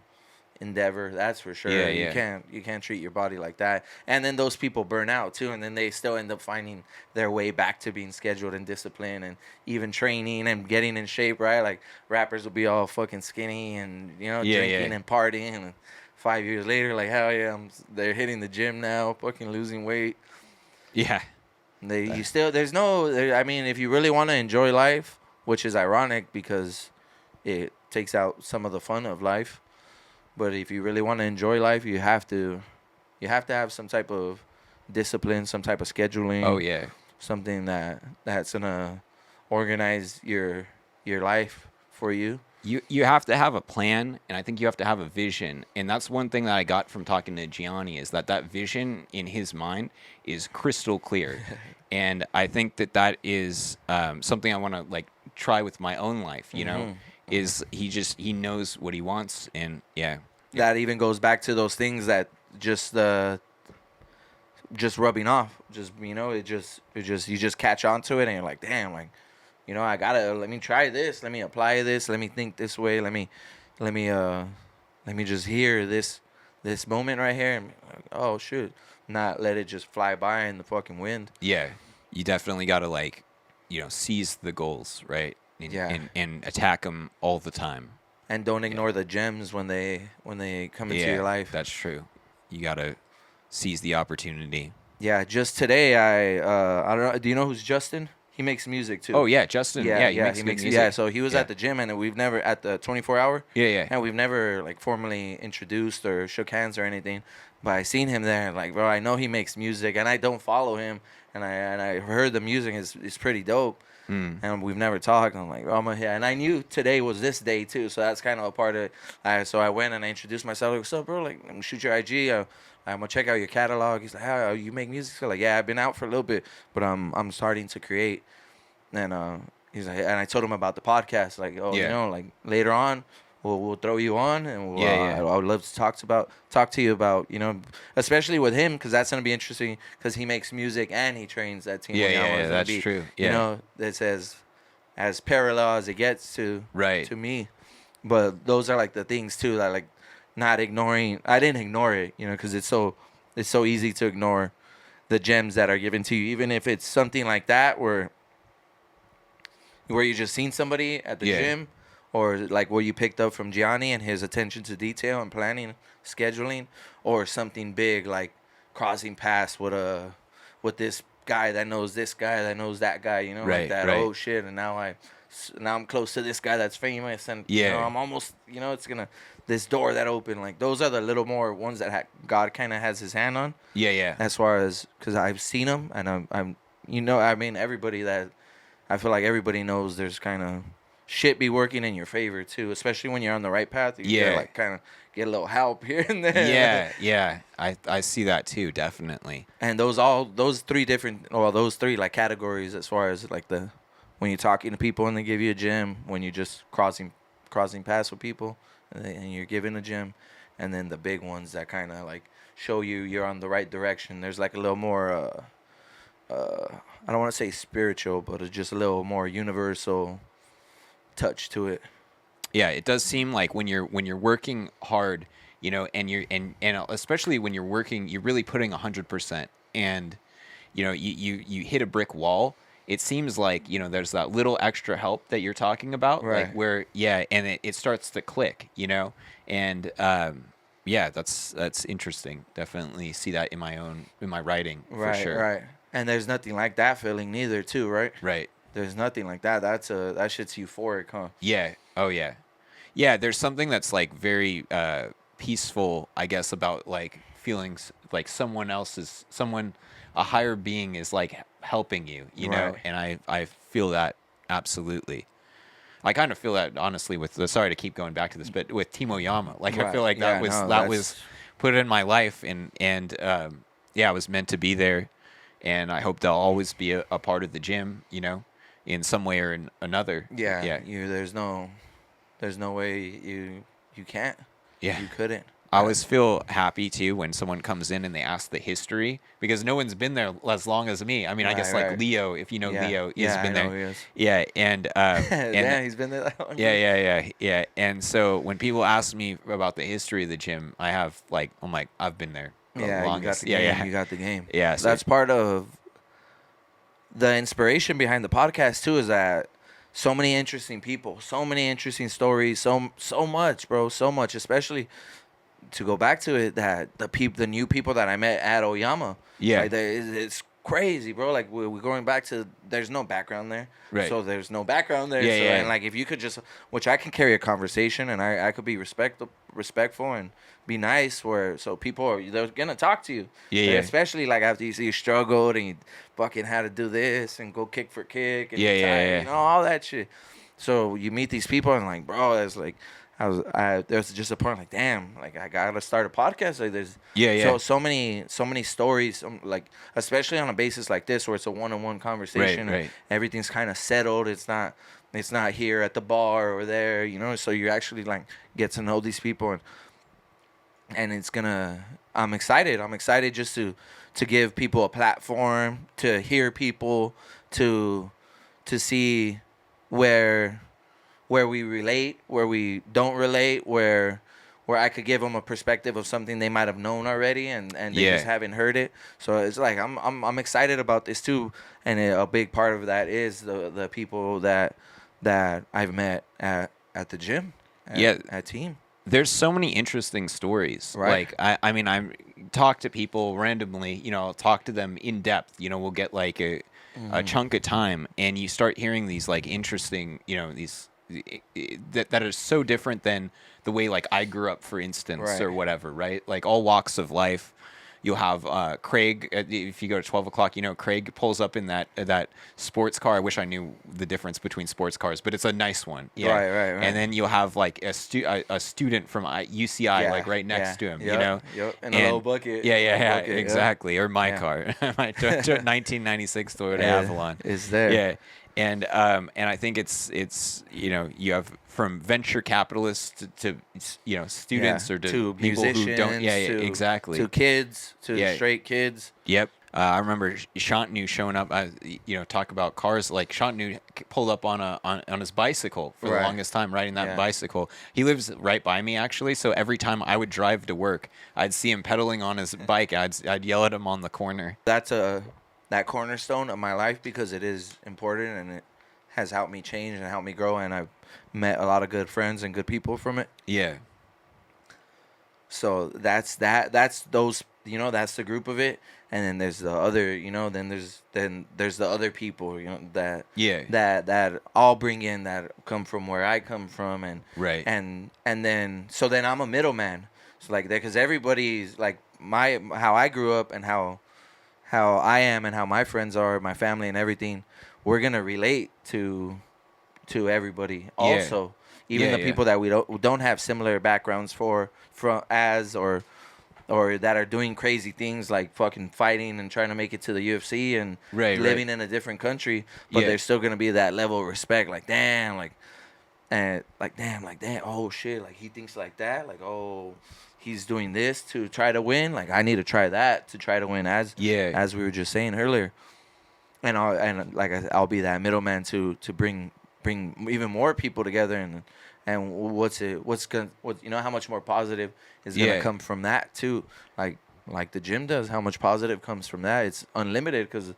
endeavor, that's for yeah, sure. yeah, You can't treat your body like that. And then those people burn out too, and then they still end up finding their way back to being scheduled and disciplined and even training and getting in shape, right? Like rappers will be all fucking skinny and yeah, drinking yeah, and partying, and 5 years later, like hell yeah, they're hitting the gym now, fucking losing weight. yeah, You still there's no I mean, if you really want to enjoy life, which is ironic because it takes out some of the fun of life. But if you really want to enjoy life, you have to have some type of discipline, some type of oh scheduling, yeah. something that's gonna organize your life for you. You have to have a plan, and I think you have to have a vision, and that's one thing that I got from talking to Gianni is that vision in his mind is crystal clear, and I think that is something I want to like try with my own life. Is he knows what he wants, and yeah, yeah, That even goes back to those things that just just rubbing off, just it just you just catch on to it, and you're like, damn, like I gotta let me try this, let me apply this, let me think this way, let me let me just hear this moment right here, and like, oh shoot, not let it just fly by in the fucking wind. yeah. You definitely got to like, seize the goals, right? And, Yeah. and attack them all the time. And don't ignore the gems when they come into your life. That's true. You got to seize the opportunity. Yeah, just today I don't know. Do you know who's Justin? He makes music too. Oh yeah, Justin. Yeah, he makes he good makes music. yeah. So he was Yeah. at the gym, and we've never at the 24 hour. Yeah, yeah. And we've never like formally introduced or shook hands or anything. But I seen him there, like bro, I know he makes music, and I don't follow him, and I heard the music is pretty dope. And we've never talked. I'm like, oh, I'm here. And I knew today was this day too, so that's kind of a part of it. So I went and I introduced myself. Like, what's up, bro? Like, I'm gonna shoot your IG. I'm gonna check out your catalog. He's like, how you make music? So like, yeah, I've been out for a little bit, but I'm starting to create. And he's like, and I told him about the podcast. Like, oh, Yeah. like later on, we'll throw you on, and we'll, Yeah, yeah. I would love to talk to you about especially with him, because that's gonna be interesting because he makes music and he trains that team. Yeah, Wanyama. yeah, It's yeah, gonna that's be, true. Yeah. That's as parallel as it gets to Right. to me. But those are like the things too that like not ignoring. I didn't ignore it, because it's so easy to ignore the gems that are given to you, even if it's something like that where you just seen somebody at the Yeah. gym, or like what you picked up from Gianni and his attention to detail and planning, scheduling, or something big like crossing paths with this guy that knows this guy that knows that guy, like Right, that. right. Oh shit! And now I'm close to this guy that's famous, and Yeah. I'm almost, it's gonna this door that opened. Like those are the little more ones that God kind of has His hand on, Yeah, yeah. as far as because I've seen them, and I'm I mean everybody that I feel like everybody knows there's kind of shit be working in your favor too, especially when you're on the right path. You Yeah. gotta, like kind of get a little help here and there. Yeah, yeah. I see that too, definitely. And those three like categories, as far as like when you're talking to people and they give you a gym, when you're just crossing paths with people and you're given a gym, and then the big ones that kind of like show you're on the right direction. There's like a little more I don't want to say spiritual, but it's just a little more universal touch to it. Yeah, it does seem like when you're working hard, and and especially when you're working, you're really putting 100%, and you hit a brick wall. It seems like there's that little extra help that you're talking about, Right. like where and it starts to click, and yeah, that's interesting. Definitely see that in my writing for Right, sure. right. And there's nothing like that feeling neither, too, right? Right. There's nothing like that. That shit's euphoric, huh? Yeah. Oh yeah. Yeah, there's something that's like very peaceful, I guess, about like feelings like a higher being is like helping you, Right. and I feel that absolutely. I kind of feel that honestly with sorry to keep going back to this, but with Timo Yama, like I Right. feel like that Yeah, was no, that that's- was put it in my life, and yeah, I was meant to be there, and I hope to always be a part of the gym, in some way or another. Yeah, Yeah, there's no way you can't. yeah. You couldn't. I always feel happy too when someone comes in and they ask the history, because no one's been there as long as me. I mean, I guess Right, like right. Leo, if you know Yeah, Leo, he's yeah, I been know there. who he is. Yeah, and Damn, he's been there that long. yeah, yeah, yeah, yeah. And so when people ask me about the history of the gym, I'm like, I've been there the Yeah, you got longest. the Yeah, game. yeah, You got the game. yeah. So That's part of the inspiration behind the podcast too. Is that so many interesting people, so many interesting stories, so much, bro, so much. Especially to go back to it, that the new people that I met at Oyama, yeah, like it's crazy, bro. Like we're going back to, there's no background there, right. so there's no background there. Yeah, So, yeah, and like if you could just, which I can carry a conversation, and I could be respectful and be nice, where so people they're gonna talk to you, yeah, like, yeah, especially like after you see you struggled and you fucking had to do this and go kick for kick and yeah, you're yeah, tired, yeah. you know, all that shit. So you meet these people and like, bro, it's like there's just a point like, damn, like I gotta start a podcast. Like there's Yeah, yeah. so many stories, like especially on a basis like this where it's a one-on-one conversation, and right. everything's kind of settled. It's not here at the bar or there, you know. So you actually like get to know these people, and it's gonna. I'm excited. I'm excited just to give people a platform, to hear people, to see where we relate, where we don't relate, where I could give them a perspective of something they might have known already, and they Yeah. just haven't heard it. So it's like I'm excited about this too, and a big part of that is the people that I've met at the gym, Yeah. at team. There's so many interesting stories. Right. Like I mean, I talk to people randomly. I'll talk to them in depth. We'll get like a chunk of time, and you start hearing these like interesting, these that are so different than the way like I grew up, for instance, Right. or whatever. Right? Like all walks of life. You'll have Craig. If you go to 12 o'clock, Craig pulls up in that sports car. I wish I knew the difference between sports cars, but it's a nice one. Yeah. Right. And then you'll have like a student from UCI like right next to him. Yep. And a low bucket. Yeah, yeah, low yeah, bucket, exactly. Or my Yeah. car, my 1996 Toyota Avalon. Is there. Yeah. And I think it's you have from venture capitalists to students, or to people who don't exactly to kids, to Yeah. straight kids. Yep. I remember Shantanu showing up. Talk about cars. Like Shantanu pulled up on his bicycle for the Right. longest time, riding that Yeah. bicycle. He lives right by me actually, so every time I would drive to work, I'd see him pedaling on his bike. I'd yell at him on the corner. That's that cornerstone of my life, because it is important, and it has helped me change and helped me grow, and I've met a lot of good friends and good people from it. Yeah. So that's those, that's the group of it, and then there's the other, then there's the other people, that Yeah. that all bring in, that come from where I come from, and Right. and then I'm a middleman. So like that, because everybody's like how I grew up and how I am and how my friends are, my family and everything, we're gonna relate to everybody also. Even Yeah, the yeah. people that we don't have similar backgrounds or that are doing crazy things like fucking fighting and trying to make it to the UFC and Right, living in a different country, but Yeah. there's still gonna be that level of respect. Like damn, oh shit, like he thinks like that, like oh, he's doing this to try to win. Like I need to try that to try to win, as we were just saying earlier. And I'll be that middleman to bring even more people together, and how much more positive is gonna Yeah. come from that too, like the gym does. How much positive comes from that? It's unlimited, because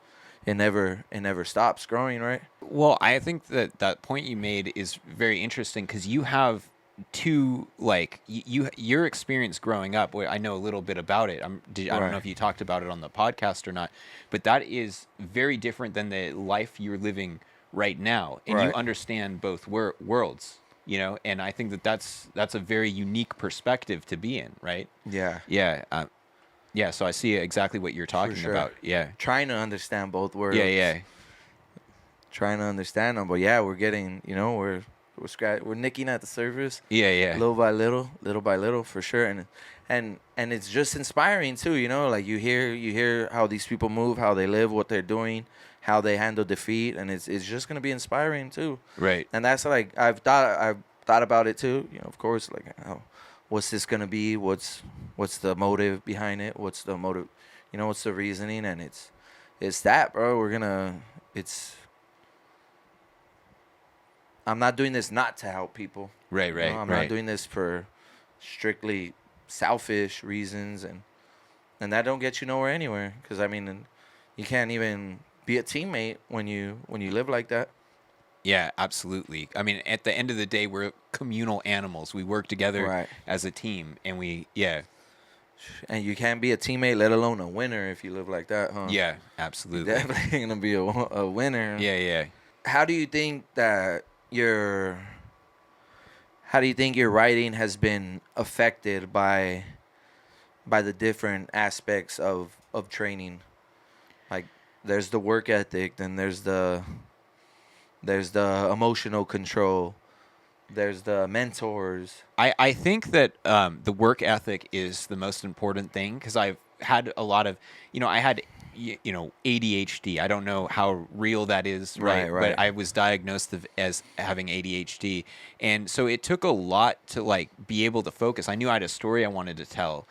it never stops growing, right? Well, I think that point you made is very interesting, because you have two, like your experience growing up. Where I know a little bit about it. I don't know Right. if you talked about it on the podcast or not, but that is very different than the life you're living right now, and you Right. understand both worlds. And I think that's a very unique perspective to be in, right? Yeah. Yeah. Yeah. So I see exactly what you're talking sure. about. Yeah. Trying to understand both worlds. Yeah. Yeah. Trying to understand them, but yeah, we're getting, we're nicking at the surface, Yeah, yeah. little by little, for sure. And it's just inspiring too. You know, like you hear how these people move, how they live, what they're doing, how they handle defeat, and it's just gonna be inspiring too. Right. And that's like I've thought about it too. You know, of course, like what's this gonna be? What's the motive behind it? What's the motive? You know, what's the reasoning? And it's that, bro. It's I'm not doing this not to help people. Right, You know, right, I'm not right. doing this for strictly selfish reasons, and that don't get you nowhere anywhere. Because I mean, and you can't even be a teammate when you live like that. Yeah, absolutely. I mean, at the end of the day, we're communal animals. We work together Right. as a team, and yeah, And you can't be a teammate, let alone a winner, if you live like that, huh? yeah, You're absolutely. definitely gonna be a winner. Yeah, yeah. How do you think that your how do you think your writing has been affected by the different aspects of training? Like there's the work ethic, then there's the emotional control, there's the mentors. I think that the work ethic is the most important thing because I've had a lot of, I had, ADHD. I don't know how real that is, right? Right, But right. I was diagnosed as having ADHD. And so it took a lot to like be able to focus. I knew I had a story I wanted to tell.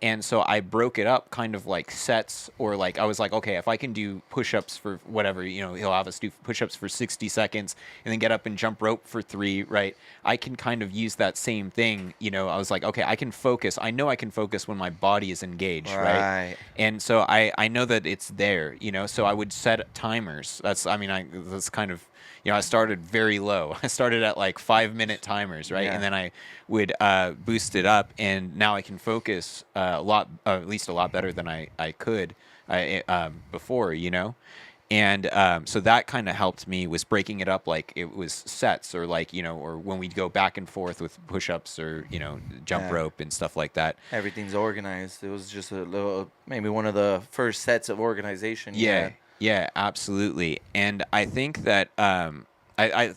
And so I broke it up kind of like sets, or like I was like, okay, if I can do push-ups for whatever, he'll have us do push-ups for 60 seconds and then get up and jump rope for 3, right? I can kind of use that same thing. I was like, okay, I can focus. I know I can focus when my body is engaged, right? Right. And so I know that it's there, so I would set timers. That's kind of, I started very low. I started at like 5-minute timers, right? Yeah. And then I would boost it up, and now I can focus a lot, at least a lot better than I could before, And so that kind of helped me, was breaking it up like it was sets, or like, or when we'd go back and forth with push-ups or, jump Yeah. rope and stuff like that. Everything's organized. It was just a little, maybe one of the first sets of organization. Yeah, Yeah. yeah, absolutely. And I think that I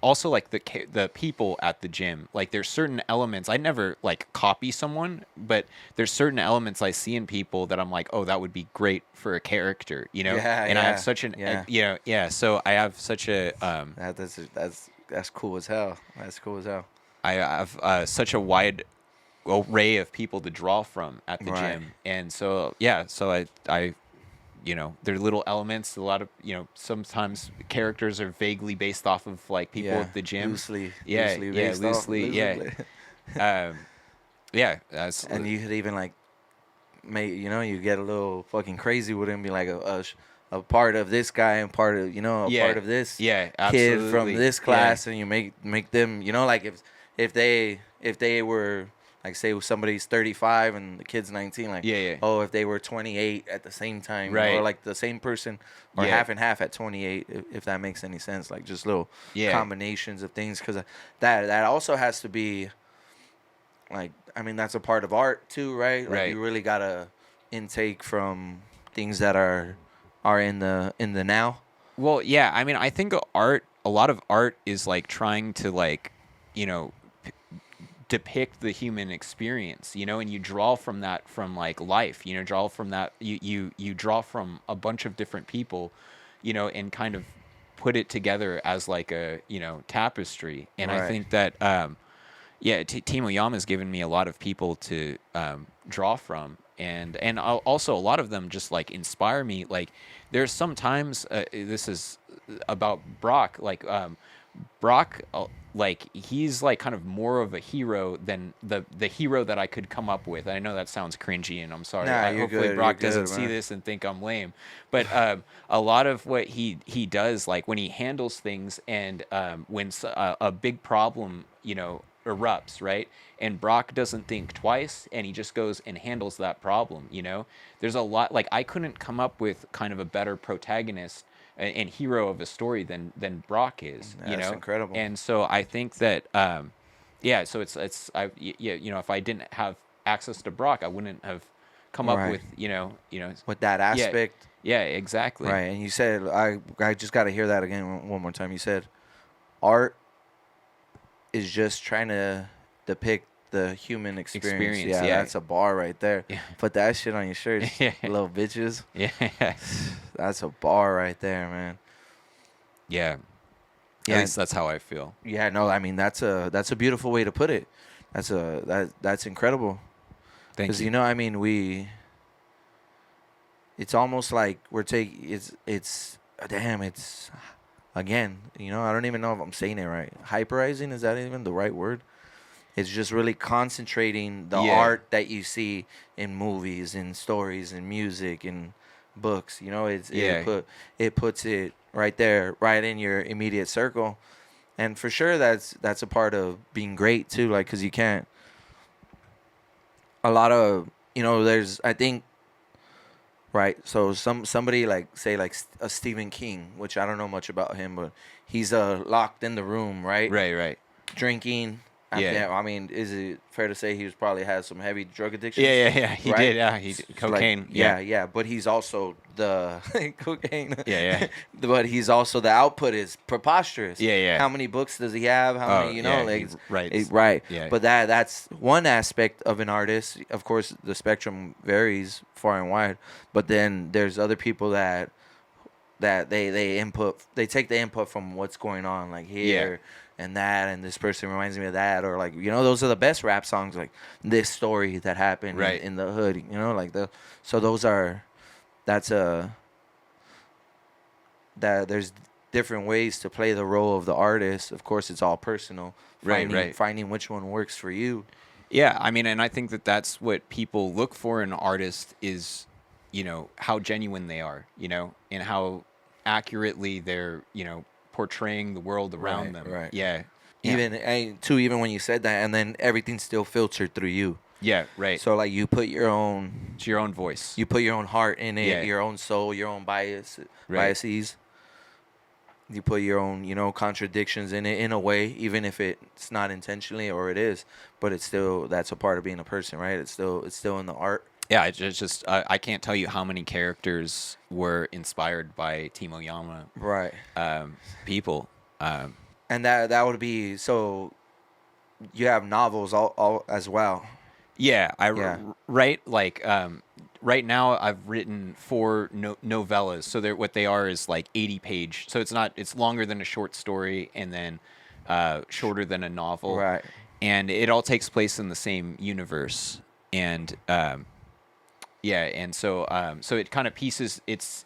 also like the people at the gym. Like there's certain elements I never like copy someone, but there's certain elements I see in people that I'm like, oh, that would be great for a character, Yeah, And I have yeah, such an yeah. yeah. So I have such a That's cool as hell. That's cool as hell. I have such a wide array of people to draw from at the Right. gym, and so yeah, so I there are little elements. A lot of sometimes characters are vaguely based off of like people Yeah. at the gym. Loosely, Yeah, loosely yeah, based off, loosely, yeah, loosely. um, yeah. That's And you could even like, you get a little fucking crazy with him, be like a part of this guy and part of a yeah, part of this yeah, kid from absolutely, this yeah, class, and you make them, like if they were, like, say somebody's 35 and the kid's 19, like, yeah, yeah, oh, if they were 28 at the same time, or right, like the same person, or yeah, half and half at 28, if that makes any sense, like just little yeah, combinations of things, because that also has to be, like, I mean, that's a part of art too, right? Like, right. you really gotta intake from things that are in the now. Well, yeah. I mean, I think a lot of art is like trying to like, you know, depict the human experience, and you draw from that, from like life, draw from that, you draw from a bunch of different people, and kind of put it together as like a, tapestry. And I Right. think that yeah, Timo Yama has given me a lot of people to draw from, and also a lot of them just like inspire me. Like there's sometimes this is about Brock, like Brock, like he's like kind of more of a hero than the hero that I could come up with. I know that sounds cringy, and I'm sorry. Nah, you're Hopefully good. You're Brock doesn't good, see man. this and think I'm lame. But a lot of what he does, like when he handles things, and when a big problem, erupts, right? And Brock doesn't think twice, and he just goes and handles that problem. There's a lot, like I couldn't come up with kind of a better protagonist and hero of a story than Brock is, Yeah, that's incredible. And so I think that yeah, so it's yeah, if I didn't have access to Brock, I wouldn't have come up Right. with, With that yeah, aspect. yeah, exactly. Right. And you said, I just got to hear that again one more time. You said art is just trying to depict the human experience. Experience, Yeah, yeah. that's a bar right there. Yeah. Put that shit on your shirts, Yeah. little bitches. Yeah. That's a bar right there, man. Yeah. At Yeah, least that's how I feel. yeah. No, I mean that's a beautiful way to put it. That's incredible. Thank Because you. I mean, it's almost like we're taking it's damn it's again, I don't even know if I'm saying it right. Hyperizing, is that even the right word? It's just really concentrating the Yeah. art that you see in movies and stories and music and books. Yeah. It puts it right there, right in your immediate circle. And for sure that's a part of being great too, like cuz you can't a lot of, there's I think right. So somebody like say like a Stephen King, which I don't know much about him, but he's locked in the room, right? Right, right. Drinking. Yeah. Yeah, I mean, is it fair to say he was probably had some heavy drug addictions? Yeah, yeah, yeah. He Right? did. Yeah, he did. Like, Cocaine. yeah, Yeah. yeah. But he's also the cocaine. Yeah, yeah. But he's also the output is preposterous. Yeah, yeah. How many books does he have? How Oh, many? yeah, he Like writes. right. Yeah. But that's one aspect of an artist. Of course, the spectrum varies far and wide. But then there's other people that they take the input from what's going on like here and that, and this person reminds me of that, or like those are the best rap songs, like this story that happened Right. in the hood, like the so those are that's a that there's different ways to play the role of the artist. Of course, it's all personal. Right, right. Finding which one works for you. Yeah, I mean, and I think that that's what people look for in an artist is, how genuine they are, and how accurately they're, portraying the world around Right, them. right. Yeah. Yeah. Even when you said that, and then everything's still filtered through you. Yeah, right. So like you put your own It's your own voice. you put your own heart in it, Yeah. your own soul, your own Right. biases. You put your own, contradictions in it in a way, even if it's not intentionally or it is, but it's still that's a part of being a person, right? It's still in the art. Yeah, it's just I can't tell you how many characters were inspired by Timo Yama Right. people. And that would be so you have novels all as well. Yeah, Yeah. write like right now I've written 4 novellas. So what they are is like 80-page. So it's longer than a short story and then shorter than a novel. Right. And it all takes place in the same universe. And yeah, and so it kind of pieces it's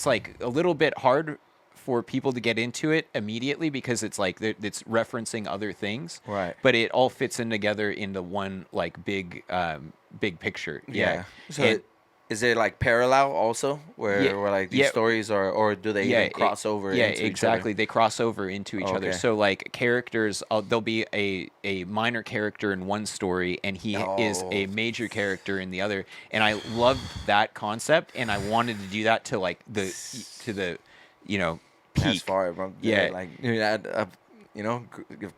like a little bit hard for people to get into it immediately because it's like it's referencing other things. Right. But it all fits in together into one like big picture. Yeah. So And- is it like parallel also, where like these yeah. stories are, or do they even cross over? Yeah, into exactly. Each other? They cross over into each other. Okay. So like characters, there'll be a minor character in one story, and he is a Oh. major character in the other. And I loved that concept, and I wanted to do that to like the peak. That's far, bro. Yeah. Like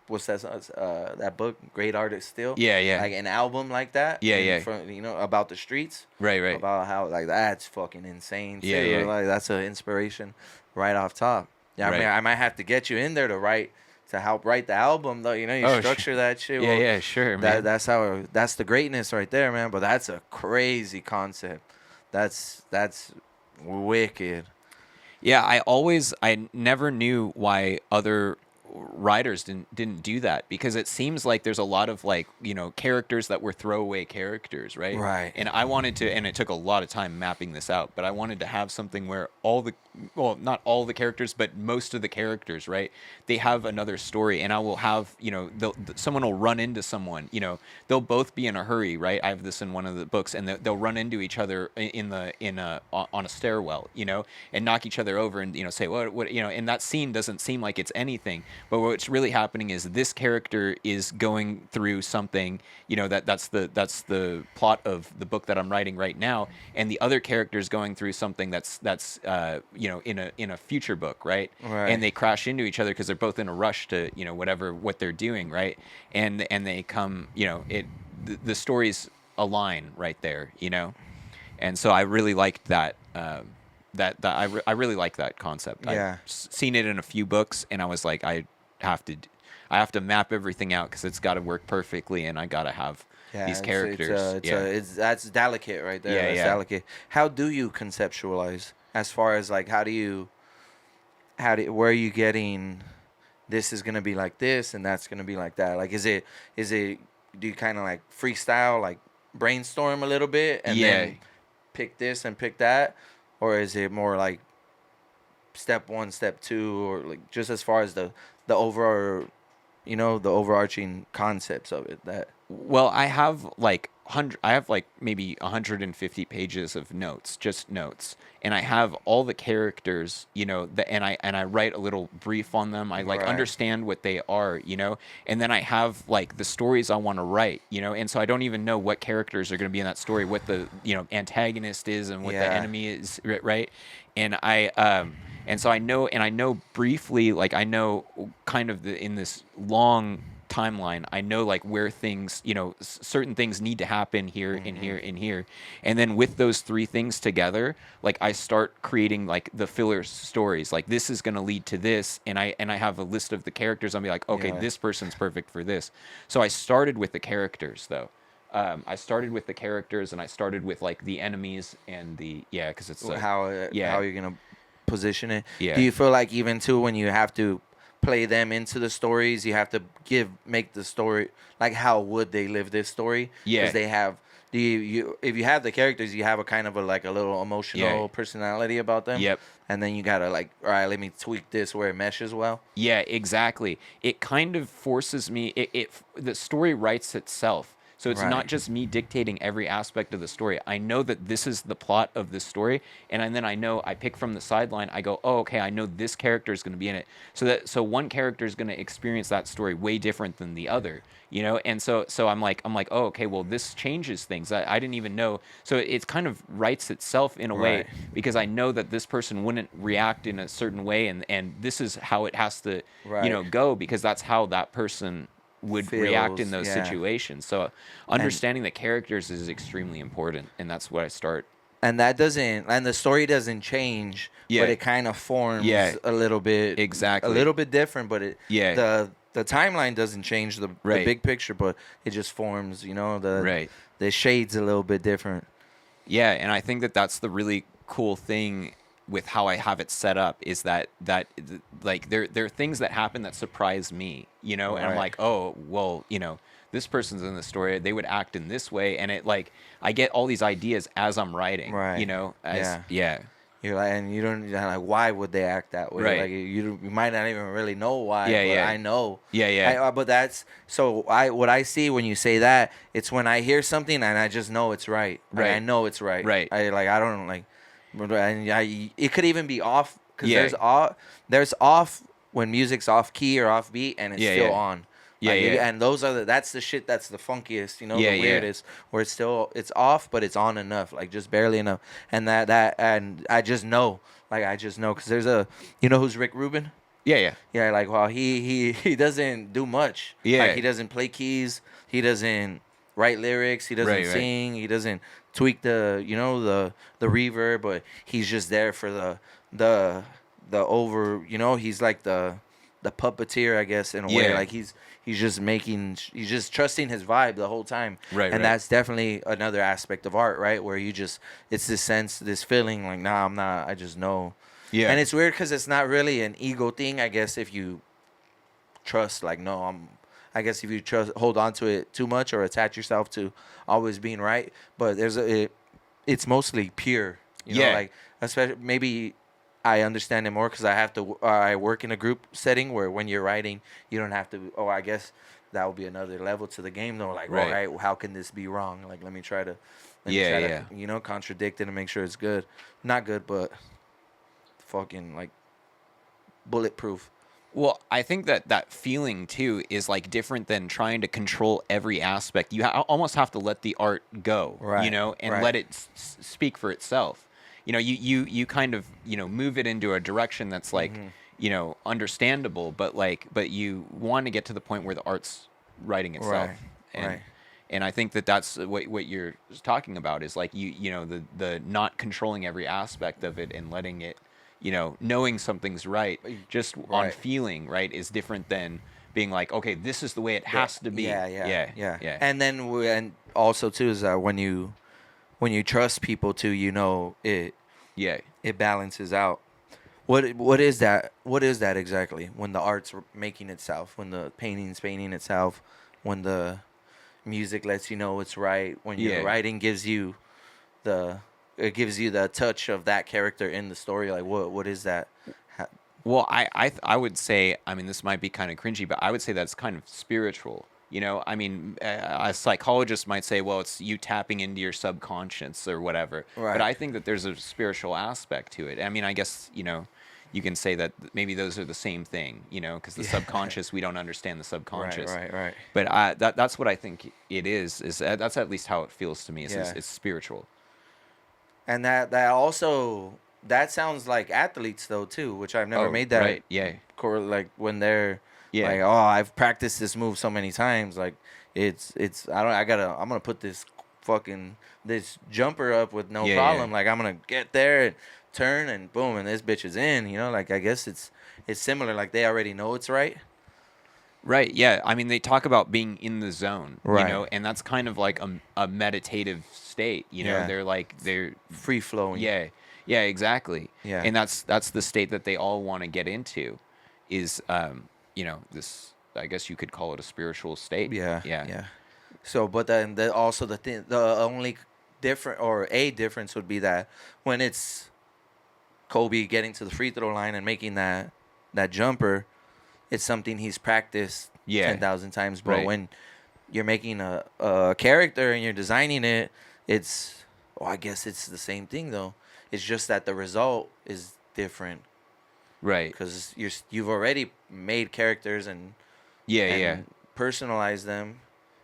what's that book? Great Artist Still. Yeah, yeah. Like an album like that. Yeah, and yeah. From, about the streets. Right, right. About how like that's fucking insane. Too. Yeah, yeah. Like that's an inspiration right off top. Yeah, I mean, Right. I might have to get you in there to help write the album though. You Oh, structure that shit. Yeah, Well, yeah, sure, man. That's the greatness right there, man. But that's a crazy concept. That's wicked. Yeah, I never knew why other writers didn't do that because it seems like there's a lot of like characters that were throwaway characters, right? Right. And I wanted to, and it took a lot of time mapping this out, but I wanted to have something where not all the characters, but most of the characters, right? They have another story, and I will have someone will run into someone, they'll both be in a hurry, right? I have this in one of the books, and they'll run into each other on a stairwell, and knock each other over, and say what, and that scene doesn't seem like it's anything. But what's really happening is this character is going through something, that's the plot of the book that I'm writing right now, and the other character is going through something that's in a future book, right? Right. And they crash into each other because they're both in a rush to what they're doing, right? And they come, the stories align right there, and so I really liked that. I really like that concept. Yeah. I've seen it in a few books, and I was like, I I have to map everything out because it's got to work perfectly, and I got to have Yeah, these characters. it's that's delicate right there. Yeah, That's yeah. delicate. How do you conceptualize as far as like where are you getting this is gonna be like this and that's gonna be like that? Like is it do you kind of like freestyle like brainstorm a little bit and Yeah. then pick this and pick that, or is it more like step one, step two, or like just as far as the overall the overarching concepts of it that Well, I have like I have like maybe 150 pages of notes, just notes, and I have all the characters, and I write a little brief on them. I like right. understand what they are, and then I have like the stories I want to write, and so I don't even know what characters are going to be in that story, what the antagonist is, and what the Yeah. enemy is, right? And and so I know briefly, like I know kind of in this long timeline, I know like where things, certain things need to happen here and here and here. And then with those three things together, like I start creating like the filler stories. Like this is going to lead to this, and I have a list of the characters. I'll be like, okay, Yeah. this person's perfect for this. So I started with the characters though. I started with the characters, and I started with like the enemies and because it's How you're gonna position it. Do yeah. you feel like even too when you have to play them into the stories, you have to make the story like how would they live this story? Yeah. Because they have you if you have the characters, you have a kind of a little emotional Yeah. personality about them. Yep. And then you gotta like, all right, let me tweak this where it meshes well. Yeah, exactly. It kind of forces me. The story writes itself, so it's not Right. just me dictating every aspect of the story. I know that this is the plot of this story, and then I know I pick from the sideline. I go, oh, okay, I know this character is going to be in it. So one character is going to experience that story way different than the other. And so I'm like, oh, okay, well, this changes things. I didn't even know. So it kind of writes itself in a way Right. because I know that this person wouldn't react in a certain way, and this is how it has to, Right. go because that's how that person would react in Feels, those yeah. situations. So understanding the characters is extremely important, and that's what I start. And the story doesn't change, Yeah. but it kind of forms Yeah. a little bit, Exactly. a little bit different. But Yeah. the timeline doesn't change the Right. big picture, but it just forms, Right. the shades a little bit different. Yeah, and I think that that's the really cool thing with how I have it set up is that like there are things that happen that surprise me, and I'm Right. like, oh, well, this person's in the story, they would act in this way, and it like I get all these ideas as I'm writing, Right. Yeah. You're like, and you don't you're like, why would they act that way? Right. Like you might not even really know why. Yeah, but yeah. I know. Yeah. But that's so. What I see when you say that, it's when I hear something and I just know it's right. Like, Right. I know it's right. Right. I don't like, and it could even be off because Yeah. there's off when music's off key or off beat and it's Yeah, still yeah. on. Yeah, Like, yeah. And those are that's the shit that's the funkiest, Yeah, the yeah. weirdest, where it's off but it's on enough, like just barely enough, and and I just know, because there's who's Rick Rubin? Yeah. Yeah, like well he doesn't do much. Yeah. Like he doesn't play keys, he doesn't write lyrics, he doesn't Right. sing, he doesn't tweak the reverb, but he's just there for the over, he's like the puppeteer, I guess, in a way. Yeah. Like he's just trusting his vibe the whole time. Right, And right. that's definitely another aspect of art, right? Where it's this sense, this feeling like, nah, I'm not, I just know. Yeah. And it's weird because it's not really an ego thing, I guess, if you trust, like, no, I guess if you hold on to it too much or attach yourself to always being right. But it's mostly pure, Yeah. like, especially maybe I understand it more because I work in a group setting where when you're writing, you don't have to. Oh, I guess that would be another level to the game, though. Like, Right. all right, how can this be wrong? Like, let me try to, contradict it and make sure it's good. Not good, but fucking like bulletproof. Well, I think that feeling too is like different than trying to control every aspect. You almost have to let the art go, Right, and right. let it speak for itself. You kind of, move it into a direction that's like, understandable, but you want to get to the point where the art's writing itself. Right, And, right. And I think that's what you're talking about is like the not controlling every aspect of it and letting it, knowing something's right just on Right. feeling right is different than being like, okay, this is the way it has to be. Yeah. And then and also too is that when you trust people too, Yeah. it balances out. What is that? What is that exactly? When the art's making itself, when the painting's painting itself, when the music lets you know it's right, when your Yeah. writing gives you the it gives you the touch of that character in the story. Like what is that? Ha- Well, I would say, I mean, this might be kind of cringy, but I would say that's kind of spiritual. You know, I mean, a psychologist might say, well, it's you tapping into your subconscious or whatever. But Right. I think that there's a spiritual aspect to it. I mean, I guess, you can say that maybe those are the same thing, because the Yeah. subconscious, we don't understand the Right. subconscious. Right. But that's what I think it is that's at least how it feels to me. Yeah. It's spiritual. And that also that sounds like athletes though too, which I've never Oh, made that right. Yeah. like when they're Yeah. like, oh, I've practiced this move so many times, like it's I'm gonna put this jumper up with no Yeah, problem. yeah. Like I'm gonna get there and turn and boom and this bitch is in, like I guess it's similar, like they already know it's right. Right. Yeah. I mean, they talk about being in the zone, Right. and that's kind of like a meditative state. Yeah. They're Free flowing. yeah, yeah, exactly. Yeah. And that's the state that they all want to get into, is this. I guess you could call it a spiritual state. Yeah. Yeah. Yeah. So, but then also the only different or a difference would be that when it's Kobe getting to the free throw line and making that jumper, it's something he's practiced Yeah. 10,000 times. But Right. when you're making a character and you're designing it, I guess it's the same thing though. It's just that the result is different Right. because you've already made characters and Yeah. Yeah. personalized them,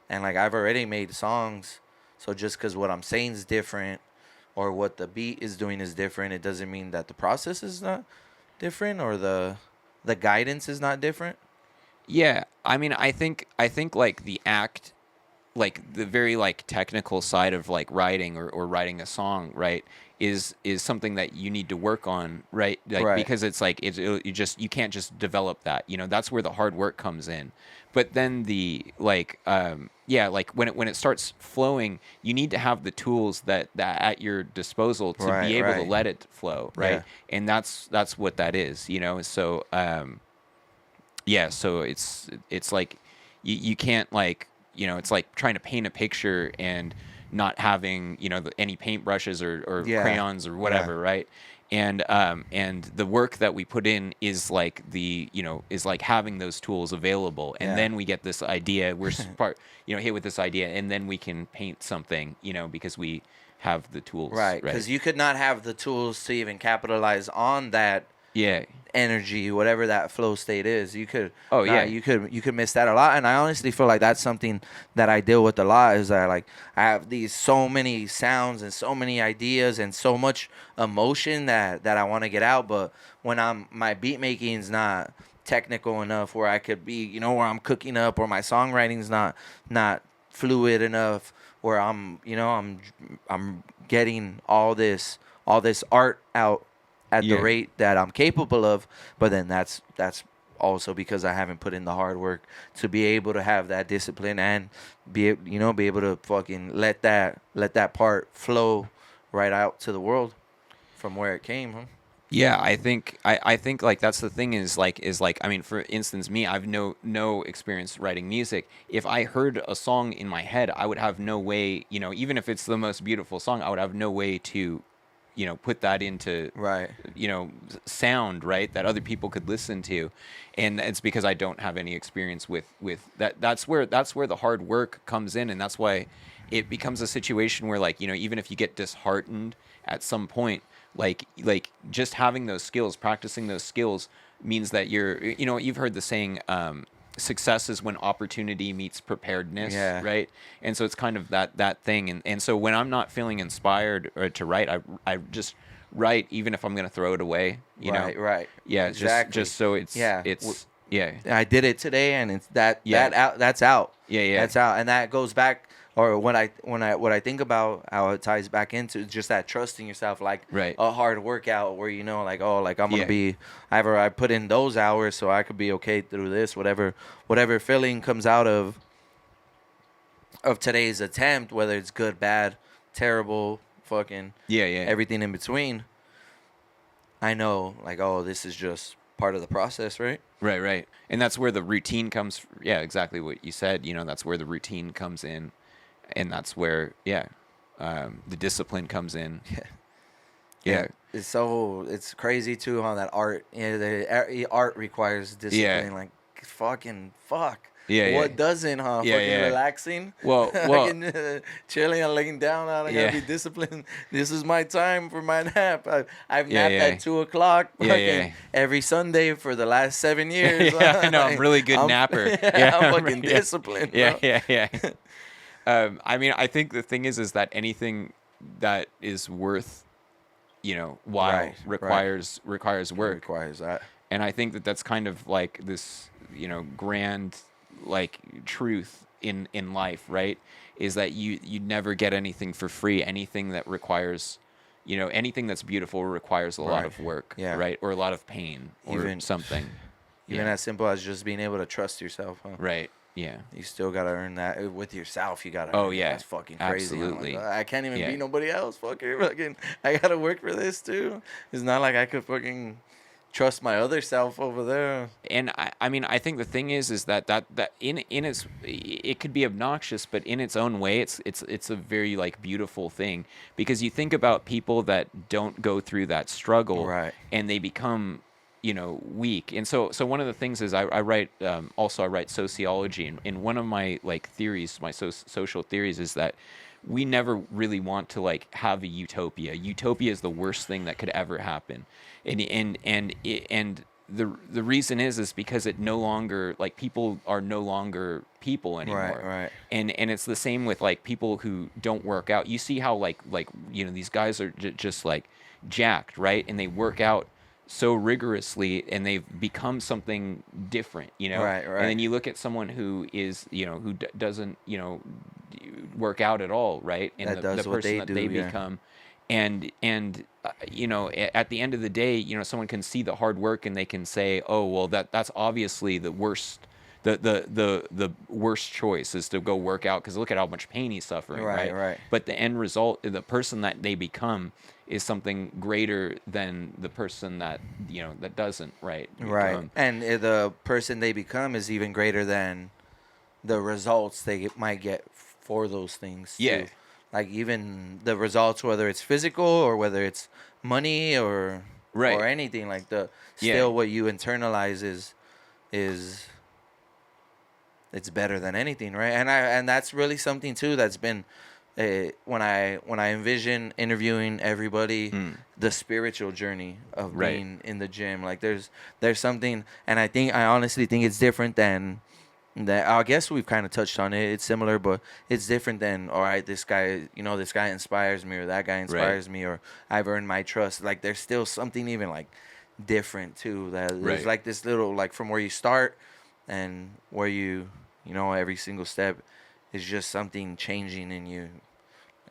and like I've already made songs. So just because what I'm saying is different or what the beat is doing is different, it doesn't mean that the process is not different or the guidance is not different. Yeah. I mean, I think like the act, like the very like technical side of like writing or writing a song, right, is something that you need to work on, right? Like, Right. because it's like you can't just develop that. That's where the hard work comes in. But then the like like when it starts flowing, you need to have the tools that at your disposal to Right, be able to right. let it flow, right? Yeah. And that's what that is. So yeah, so it's like you can't like, it's like trying to paint a picture and not having any paintbrushes or Yeah. crayons or whatever, Yeah. right? And the work that we put in is like is like having those tools available, and Yeah. then we get this idea. We're hit with this idea, and then we can paint something, because we have the tools, Right. Because you could not have the tools to even capitalize on that yeah. energy, whatever that flow state is. Oh, yeah. You could miss that a lot. And I honestly feel like that's something that I deal with a lot, is that like I have these so many sounds and so many ideas and so much emotion that I want to get out, but when my beat making is not technical enough where I could be, where I'm cooking up, or my songwriting's not fluid enough where I'm getting all this art out at the Yeah. rate that I'm capable of. But then that's also because I haven't put in the hard work to be able to have that discipline and be able to fucking let that part flow right out to the world from where it came, huh? Yeah, I think like that's the thing is like I mean, for instance, me, I've no experience writing music. If I heard a song in my head, I would have no way, even if it's the most beautiful song, I would have no way to put that into Right. sound, right, that other people could listen to. And it's because I don't have any experience with that. That's where the hard work comes in, and that's why it becomes a situation where, like, even if you get disheartened at some point, like just having those skills, practicing those skills, means that you've heard the saying, success is when opportunity meets preparedness, Yeah. right? And so it's kind of that thing. And so when I'm not feeling inspired or to write, I just write, even if I'm going to throw it away, Right. Yeah, Exactly. just so it's Yeah. yeah. I did it today, and it's Yeah. that's out. Yeah, yeah. That's out, and that goes back or what I think about how it ties back into just that trusting yourself, like Right. a hard workout where like, oh, like I'm gonna Yeah. be, I put in those hours so I could be okay through this, whatever feeling comes out of today's attempt, whether it's good, bad, terrible, fucking Yeah. Yeah. everything in between. I know, like, oh, this is just part of the process, right? Right, right. And that's where the routine comes. Yeah, exactly what you said. That's where the routine comes in, and that's where, the discipline comes in. Yeah. Yeah, And it's crazy too how that art, the art requires yeah, discipline. Like, fucking fuck. yeah, yeah, What doesn't, huh? yeah, Fucking yeah. relaxing, Well, fucking chilling and laying down. I gotta yeah, be disciplined. This is my time for my nap. I've yeah, napped yeah, at 2 o'clock, yeah, fucking yeah. every Sunday for the last 7 years. Yeah, I know. I'm a really good napper. Yeah, I'm fucking yeah, disciplined, yeah, bro. yeah, yeah. I mean, I think the thing is that anything that is worth, while Right. requires It work. requires that. And I think that that's kind of like this, grand, like, truth in life, right? Is that you never get anything for free. Anything that requires, anything that's beautiful requires a lot Right. of work, Yeah. right? Or a lot of pain, or Even something. even Yeah. as simple as just being able to trust yourself, huh? Right. Yeah. You still gotta earn that with yourself. You gotta. Oh, earn it. yeah. That's fucking crazy. I'm Absolutely. like, I can't even Yeah. be nobody else. Fucking, I gotta work for this too. It's not like I could fucking trust my other self over there. And I mean, I think the thing is that in its, it could be obnoxious, but in its own way, it's a very, like, beautiful thing, because you think about people that don't go through that struggle, Right. and they become, weak. And so one of the things is I write, also I write sociology, and one of my, like, theories, my social theories, is that we never really want to, like, have a utopia. Utopia is the worst thing that could ever happen, and the reason is because it no longer, like, people are no longer people anymore. Right. And it's the same with, like, people who don't work out. You see how, like these guys are just, like, jacked, right? And they work out so rigorously, and they've become something different, Right. And then you look at someone who is, who doesn't, work out at all, right? And That the does what person they that do, they yeah. become. And at the end of the day, someone can see the hard work, and they can say, oh, well, that's obviously the worst. The worst choice is to go work out, because look at how much pain he's suffering, right? Right. But the end result, the person that they become, is something greater than the person that that doesn't, right? Right. Become. And the person they become is even greater than the results might get for those things too. Yeah. Like even the results, whether it's physical or whether it's money or Right. anything, like Yeah. still what you internalize is it's better than anything, right? And that's really something too that's been when I envision interviewing everybody, the spiritual journey of Right. being in the gym, like there's something, and I honestly think it's different than that. I guess we've kind of touched on it. It's similar, but it's different than, all right, this guy inspires me, or that guy inspires me, or I've earned my trust. Like there's still something even like different too. That there's Right. like this little, like, from where you start and where every single step is just something changing in you.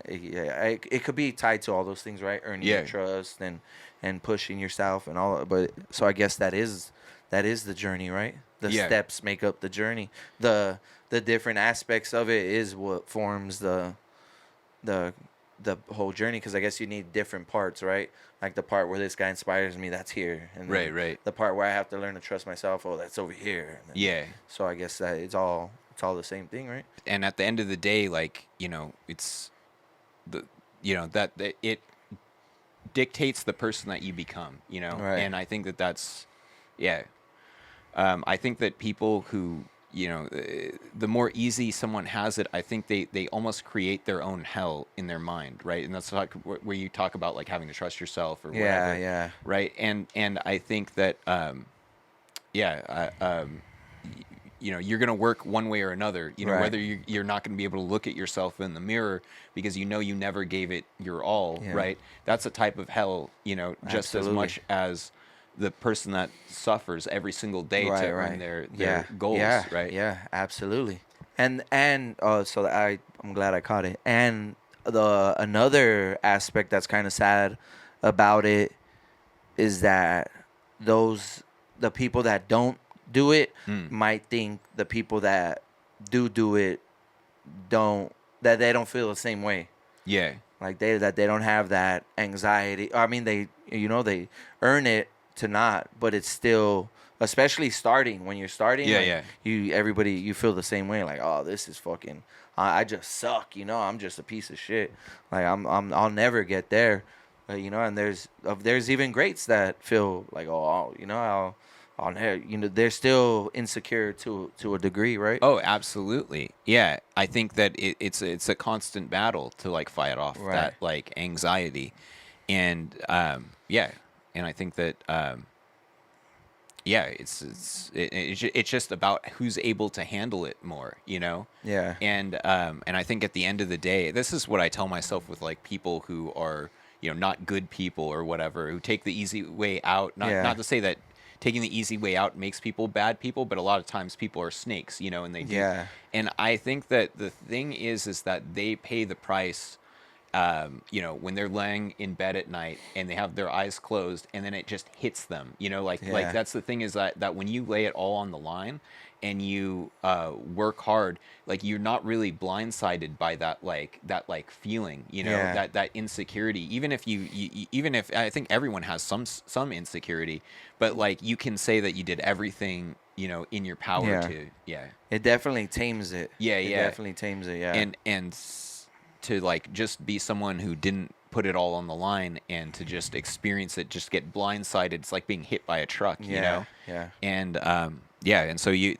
It could be tied to all those things, right? Earning your trust and pushing yourself and all. But so I guess that is the journey, right? The steps make up the journey. The different aspects of it is what forms the whole journey. Because I guess you need different parts, right? Like the part where this guy inspires me, that's here, and then Right. the part where I have to learn to trust myself, oh, that's over here. And then, Yeah. So I guess that it's all the same thing, right? And at the end of the day, like, it's the that it dictates the person that you become, Right. And I think that's I think that people who, the more easy someone has it, I think they almost create their own hell in their mind, right? And that's like where you talk about, like, having to trust yourself or whatever, Yeah. right? And I think that you're going to work one way or another, Right. whether you're not going to be able to look at yourself in the mirror because you never gave it your all, Yeah. right? That's a type of hell, just as Absolutely. much as the person that suffers every single day to earn their goals, yeah, right? Yeah, absolutely. So I'm glad I caught it. And the another aspect that's kind of sad about it is that those the people that don't do it Mm. might think the people that do it don't that they don't feel the same way. Yeah. Like they don't have that anxiety. I mean, they earn it to not, but it's still, especially starting when you're starting, Yeah, like yeah. everybody you feel the same way. Like, oh, this is fucking. I just suck. I'm just a piece of shit. Like I'll never get there. And there's even greats that feel like, oh, I'll never. They're still insecure to a degree, right? Oh, absolutely. Yeah, I think that it's a constant battle to like fight off Right. that like anxiety, and yeah, and I think that yeah, it's just about who's able to handle it more, you know. Yeah. And I think at the end of the day, this is what I tell myself with like people who are, not good people or whatever, who take the easy way out. Not Yeah. to say that taking the easy way out makes people bad people, but a lot of times people are snakes, and they do. Yeah. And I think that the thing is that they pay the price, when they're laying in bed at night and they have their eyes closed and then it just hits them, like Yeah. that's the thing is that when you lay it all on the line and you work hard, like you're not really blindsided by that feeling, Yeah. that insecurity, even if even if I think everyone has some insecurity, but like you can say that you did everything, in your power Yeah. to, yeah. It definitely tames it. Yeah, It yeah. definitely tames it. Yeah. And to like just be someone who didn't put it all on the line and to just experience it, just get blindsided. It's like being hit by a truck, Yeah. Yeah. And yeah, and so you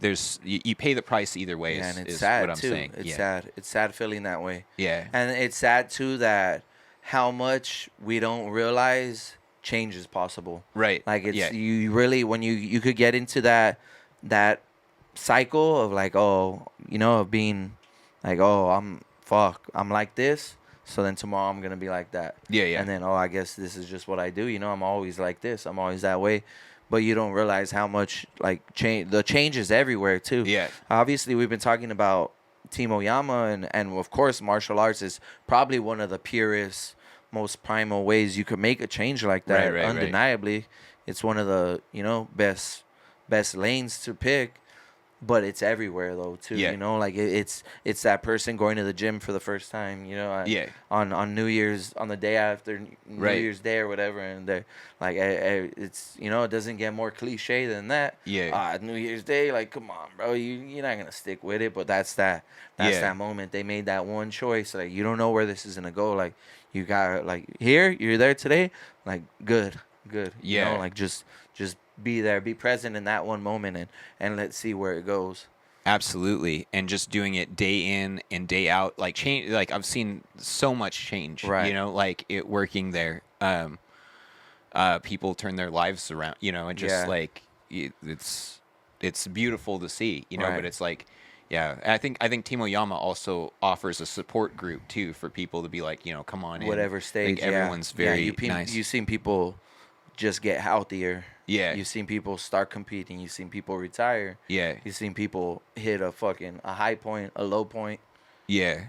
pay the price either way. Yeah, and it's is sad what I'm too. saying. It's Yeah, sad. It's sad feeling that way. yeah, And it's sad too that how much we don't realize change is possible. right. Like Yeah, you really when you could get into that cycle of like, oh, of being like, oh, I'm like this, so then tomorrow I'm gonna be like that. yeah, yeah, And then, oh, I guess this is just what I do. I'm always like this. I'm always that way. But you don't realize how much like the change is everywhere too. yeah, Obviously, we've been talking about Team Oyama, and of course, martial arts is probably one of the purest, most primal ways you could make a change like that. Right. Undeniably, it's one of the best lanes to pick. But it's everywhere though too. Yeah. Like it's that person going to the gym for the first time. Yeah. On New Year's, on the day after New Right. Year's Day or whatever, and they're like, it's it doesn't get more cliche than that. Yeah. New Year's Day, like, come on, bro, you're not gonna stick with it. But that's Yeah. that moment they made that one choice. Like, you don't know where this is gonna go. Like, you got like you're there today. Like, good. Yeah. Like just be there, be present in that one moment, and let's see where it goes. Absolutely. And just doing it day in and day out, like change, like I've seen so much change, Right. like it working there. People turn their lives around, and just Yeah. like it's beautiful to see, Right. but it's like, yeah, I think Team Oyama also offers a support group too for people to be like, come on in. Whatever stage, Like, everyone's very nice. You've seen people just get healthier. Yeah. You've seen people start competing. You've seen people retire. Yeah. You've seen people hit a high point, a low point. Yeah.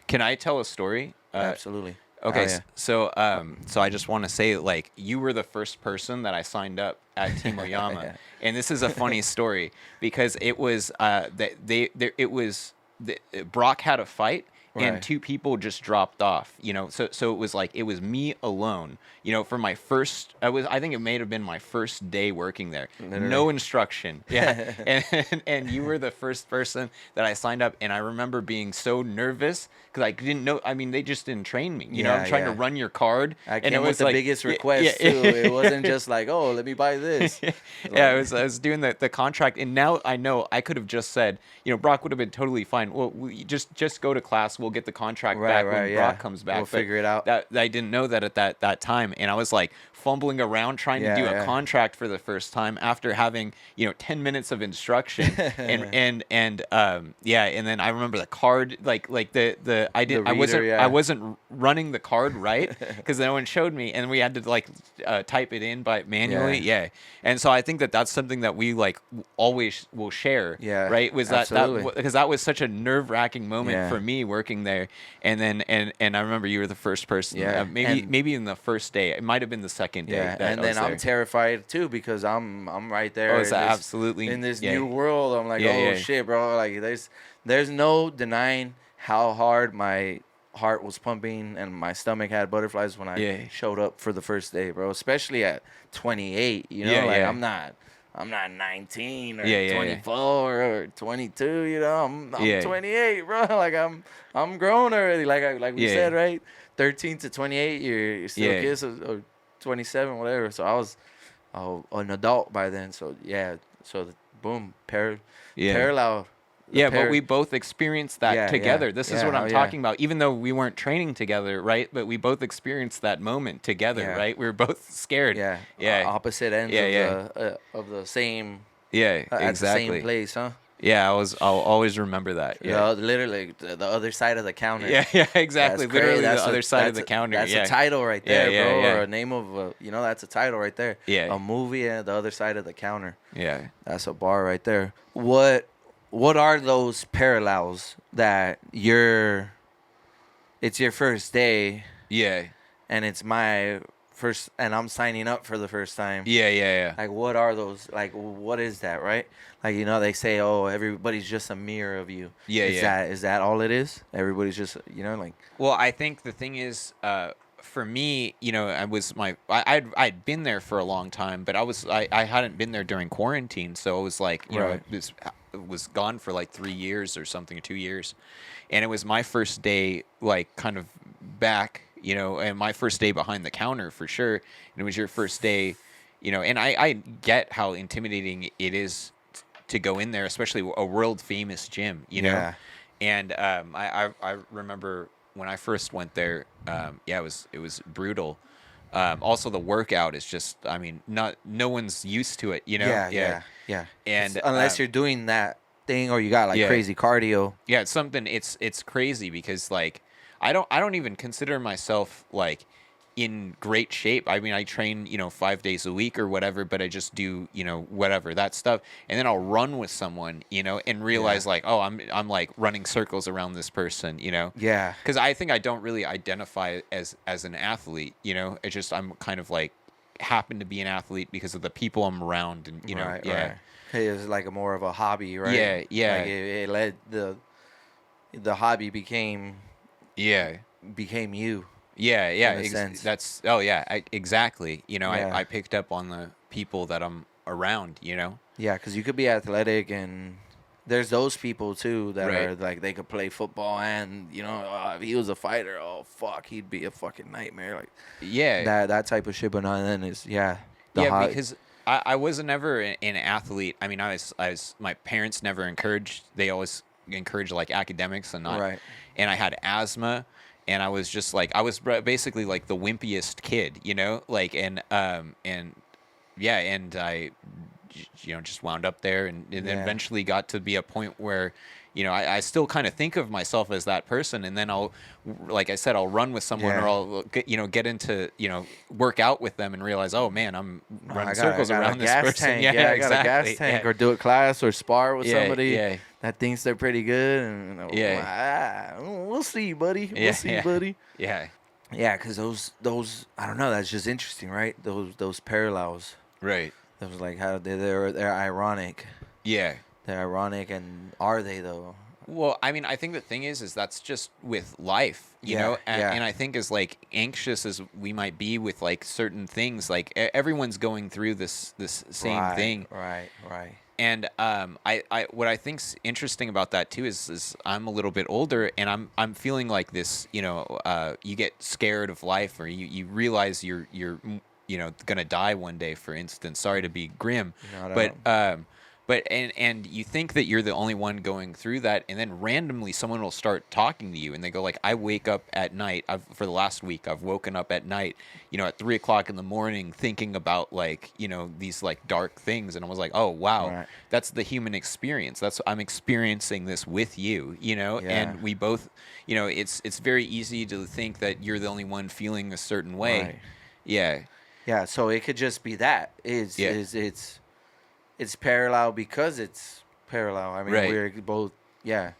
Can I tell a story? Absolutely. Okay, Oh, yeah. so I just want to say, like, you were the first person that I signed up at Team Oyama, Yeah. and this is a funny story because it was Brock had a fight. And Right. two people just dropped off, So it was like it was me alone, for my first. I think it may have been my first day working there. Literally. No instruction. Yeah, and you were the first person that I signed up, and I remember being so nervous because I didn't know. I mean, they just didn't train me. Yeah, I'm trying to yeah. run your card. I and came it with was the like, biggest yeah, request yeah. too. It wasn't just like, oh, let me buy this. Yeah, I was doing the contract, and now I know I could have just said, Brock would have been totally fine. Well, we just go to class. we'll get the contract Right, back right, when yeah. Brock comes back. We'll But figure it out. that I didn't know that at that time, and I was like fumbling around trying to Yeah, do a yeah. contract for the first time after having 10 minutes of instruction, yeah, and then I remember the card like the I did The I reader, wasn't yeah. running the card right because no one showed me, and we had to like type it in by manually, Yeah. yeah. And so I think that that's something that we like always will share, Yeah, right? Was that absolutely. because that was such a nerve-wracking moment Yeah. for me working there, and then and I remember you were the first person, Yeah, maybe in the first day, it might have been the second day Yeah, that and I then was I'm there. terrified too because I'm right Oh, there is in that this absolutely, yeah, new world. I'm like, yeah, oh yeah, shit, bro. Like there's no denying how hard my heart was pumping and my stomach had butterflies when I yeah, showed up for the first day, bro. Especially at 28, yeah, like yeah, I'm not 19 or yeah, yeah, yeah, 24 or 22, I'm yeah, 28, bro. Like I'm grown already. Like we yeah, said, right? 13 to 28, you're still a yeah, kid, or 27, whatever. So I was an adult by then. So yeah, so boom, yeah. parallel, the Yeah, but we both experienced that yeah, together. This is yeah, what I'm hell yeah, talking about. Even though we weren't training together, right? But we both experienced that moment together, yeah, right? We were both scared. yeah. Yeah, Opposite ends yeah, yeah, of the same yeah. at the same Exactly. place, huh? Yeah, I'll always remember that. Yeah. Literally the other side of the counter. Yeah, yeah, That's exactly. crazy. Literally the other side of the counter. That's a Yeah. title right Yeah, there, yeah, bro, or yeah. a name of that's a title right there. Yeah. A movie and the other side of the counter. Yeah. That's a bar right there. What are those parallels that it's your first day Yeah. and it's my first and I'm signing up for the first time? Yeah, yeah, Like what are those, like what is that, right? Like they say, oh, everybody's just a mirror of you. Yeah, yeah. Is that all it is? Everybody's just like Well, I think the thing is, for me, I'd been there for a long time, but I hadn't been there during quarantine, so it was like, Right. this was gone for like 3 years or something, or 2 years, and it was my first day, like kind of back, and my first day behind the counter for sure, and it was your first day, and I get how intimidating it is to go in there, especially a world famous gym, Yeah. and I remember when I first went there, yeah, it was brutal. Also, the workout is just, I mean, no one's used to it, Yeah, Yeah, yeah, yeah. and Unless you're doing that thing or you got like yeah, crazy cardio. yeah, it's something. It's crazy because like I don't even consider myself like in great shape. I mean, I train 5 days a week or whatever, but I just do whatever that stuff, and then I'll run with someone and realize like, oh, I'm like running circles around this person, Yeah. because I think I don't really identify as an athlete. It's just I'm kind of like happen to be an athlete because of the people I'm around, and Right, yeah, right. Hey, it's like more of a hobby, right? Yeah, yeah. Like it led the hobby yeah. became you. Yeah, yeah, In a sense. that's oh yeah, exactly. Yeah. I picked up on the people that I'm around. Yeah, because you could be athletic and there's those people too that Right. are like they could play football and if he was a fighter, oh fuck, he'd be a fucking nightmare, like Yeah, that type of shit. But no, then it's yeah, hot. because I was never an athlete. I mean, I was my parents never encouraged. They always encouraged like academics and not. Right. And I had asthma, and I was just like basically like the wimpiest kid, like and yeah, and I just wound up there, and then Yeah. eventually got to be a point where I still kind of think of myself as that person, and then like I said, I'll run with someone, Yeah. or I'll get into work out with them and realize, oh man, I'm running I circles got a around this gas person. tank. Yeah, I got a gas exactly. tank, Yeah. or do a class or spar with Yeah, somebody yeah. that thinks they're pretty good, and yeah, we'll see, buddy. Yeah, We'll see, yeah. buddy. Yeah, Yeah, because those I don't know. That's just interesting, right? Those parallels. right. Those like how they're ironic. Yeah. They're ironic, and are they though? Well, I mean, I think the thing is that's just with life, Yeah, yeah. and I think as like anxious as we might be with like certain things, like everyone's going through this same Right, thing. Right. And I what I think's interesting about that too is I'm a little bit older, and I'm feeling like this, you get scared of life, or you realize you're gonna die one day, for instance. Sorry to be grim, Not but But and you think that you're the only one going through that, and then randomly someone will start talking to you, and they go like, "I wake up at night. For the last week, I've woken up at night, at 3 o'clock in the morning, thinking about like these like dark things." And I was like, "Oh wow, Right. that's the human experience. I'm experiencing this with you, Yeah. and we both, it's very easy to think that you're the only one feeling a certain way. Right. Yeah, Yeah. So it could just be that. yeah, It's parallel because it's parallel. I mean, right, we're both, yeah.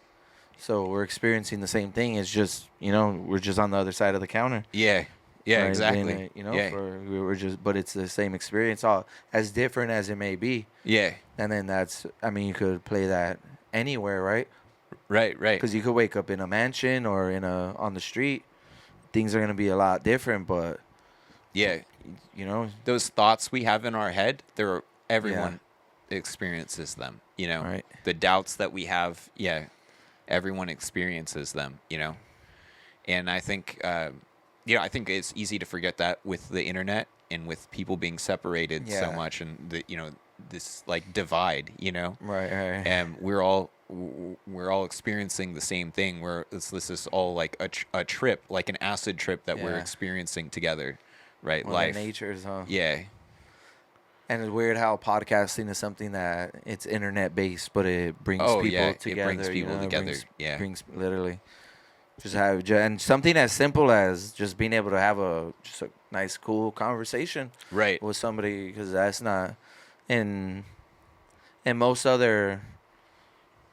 So we're experiencing the same thing. It's just, we're just on the other side of the counter, yeah, yeah, right? exactly. Yeah, We're just, but it's the same experience, all as different as it may be. yeah, And then I mean, you could play that anywhere, right? right, right. Because you could wake up in a mansion or on the street. Things are gonna be a lot different, but Yeah, you know, those thoughts we have in our head, yeah, everyone experiences them, right, The doubts that we have, yeah, everyone experiences them, And I think I think it's easy to forget that with the internet and with people being separated so yeah, much, and this like divide, right, right, and we're all experiencing the same thing. This is all like a trip, like an acid trip that we're yeah. experiencing together, right? Mother Life. Nature's, huh? Yeah. And it's weird how podcasting is something that it's internet based, but it brings Oh people yeah, it together. brings people It together. Yeah. brings literally and something as simple as just being able to have just a nice, cool conversation Right. with somebody, because that's not in most other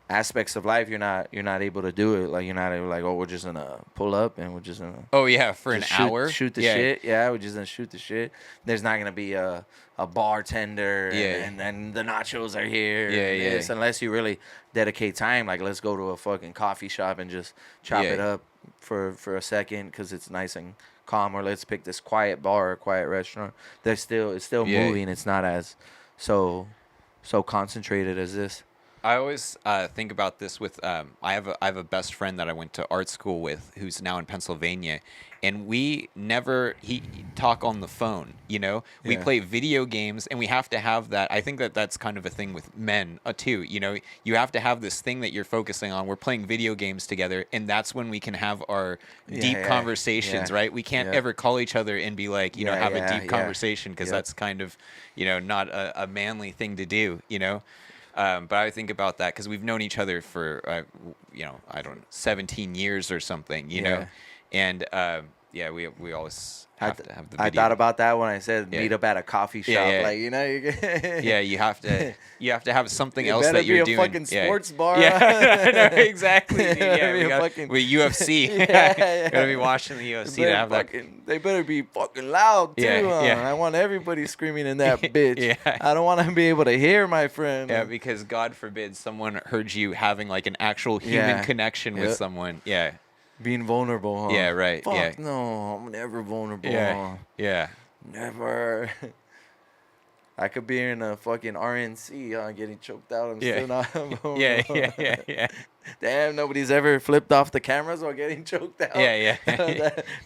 aspects of life. You're not able to do it. Like, you're not able, like, oh, we're just gonna pull up and we're just gonna Oh yeah, for an just hour. shoot the Yeah. shit. Yeah, we're just gonna shoot the shit. There's not gonna be a bartender, Yeah. and the nachos are here. Yeah, and yeah. this, unless you really dedicate time. Like, let's go to a fucking coffee shop and just chop Yeah. it up for a second because it's nice and calm. Or let's pick this quiet bar or quiet restaurant. It's still Yeah. moving. It's not as so concentrated as this. I always think about this with I have a best friend that I went to art school with who's now in Pennsylvania, and we never he talk on the phone. We Yeah. play video games, and we have to have that. I think that that's kind of a thing with men too. You have to have this thing that you're focusing on. We're playing video games together, and that's when we can have our deep Yeah, conversations. yeah, Right? We can't yeah. ever call each other and be like, Yeah, have a yeah, deep yeah. conversation, because Yep. that's kind of not a manly thing to do. But I think about that because we've known each other for, I don't know, 17 years or something, Yeah. And yeah, we always have to have the video. I thought about that when I said Yeah. meet up at a coffee shop. Yeah, yeah. Like, Yeah, you have to have something It else better that you're be a doing. fucking Yeah. sports bar. Yeah, no, exactly. Dude. Yeah, Better be we a got fucking- UFC. Yeah. Gotta be watching the UFC to have that. They better be fucking loud too. Yeah, yeah. I want everybody screaming in that bitch. Yeah. I don't want to be able to hear my friend. Yeah, because God forbid someone heard you having like an actual human Yeah. connection with Yep. someone. Yeah. Being vulnerable, huh? Yeah, right, Fuck yeah. no, I'm never vulnerable. Yeah. Yeah. Never. I could be in a fucking RNC, getting choked out. I'm Yeah. still not vulnerable. Yeah. Damn, nobody's ever flipped off the cameras while getting choked out. Yeah.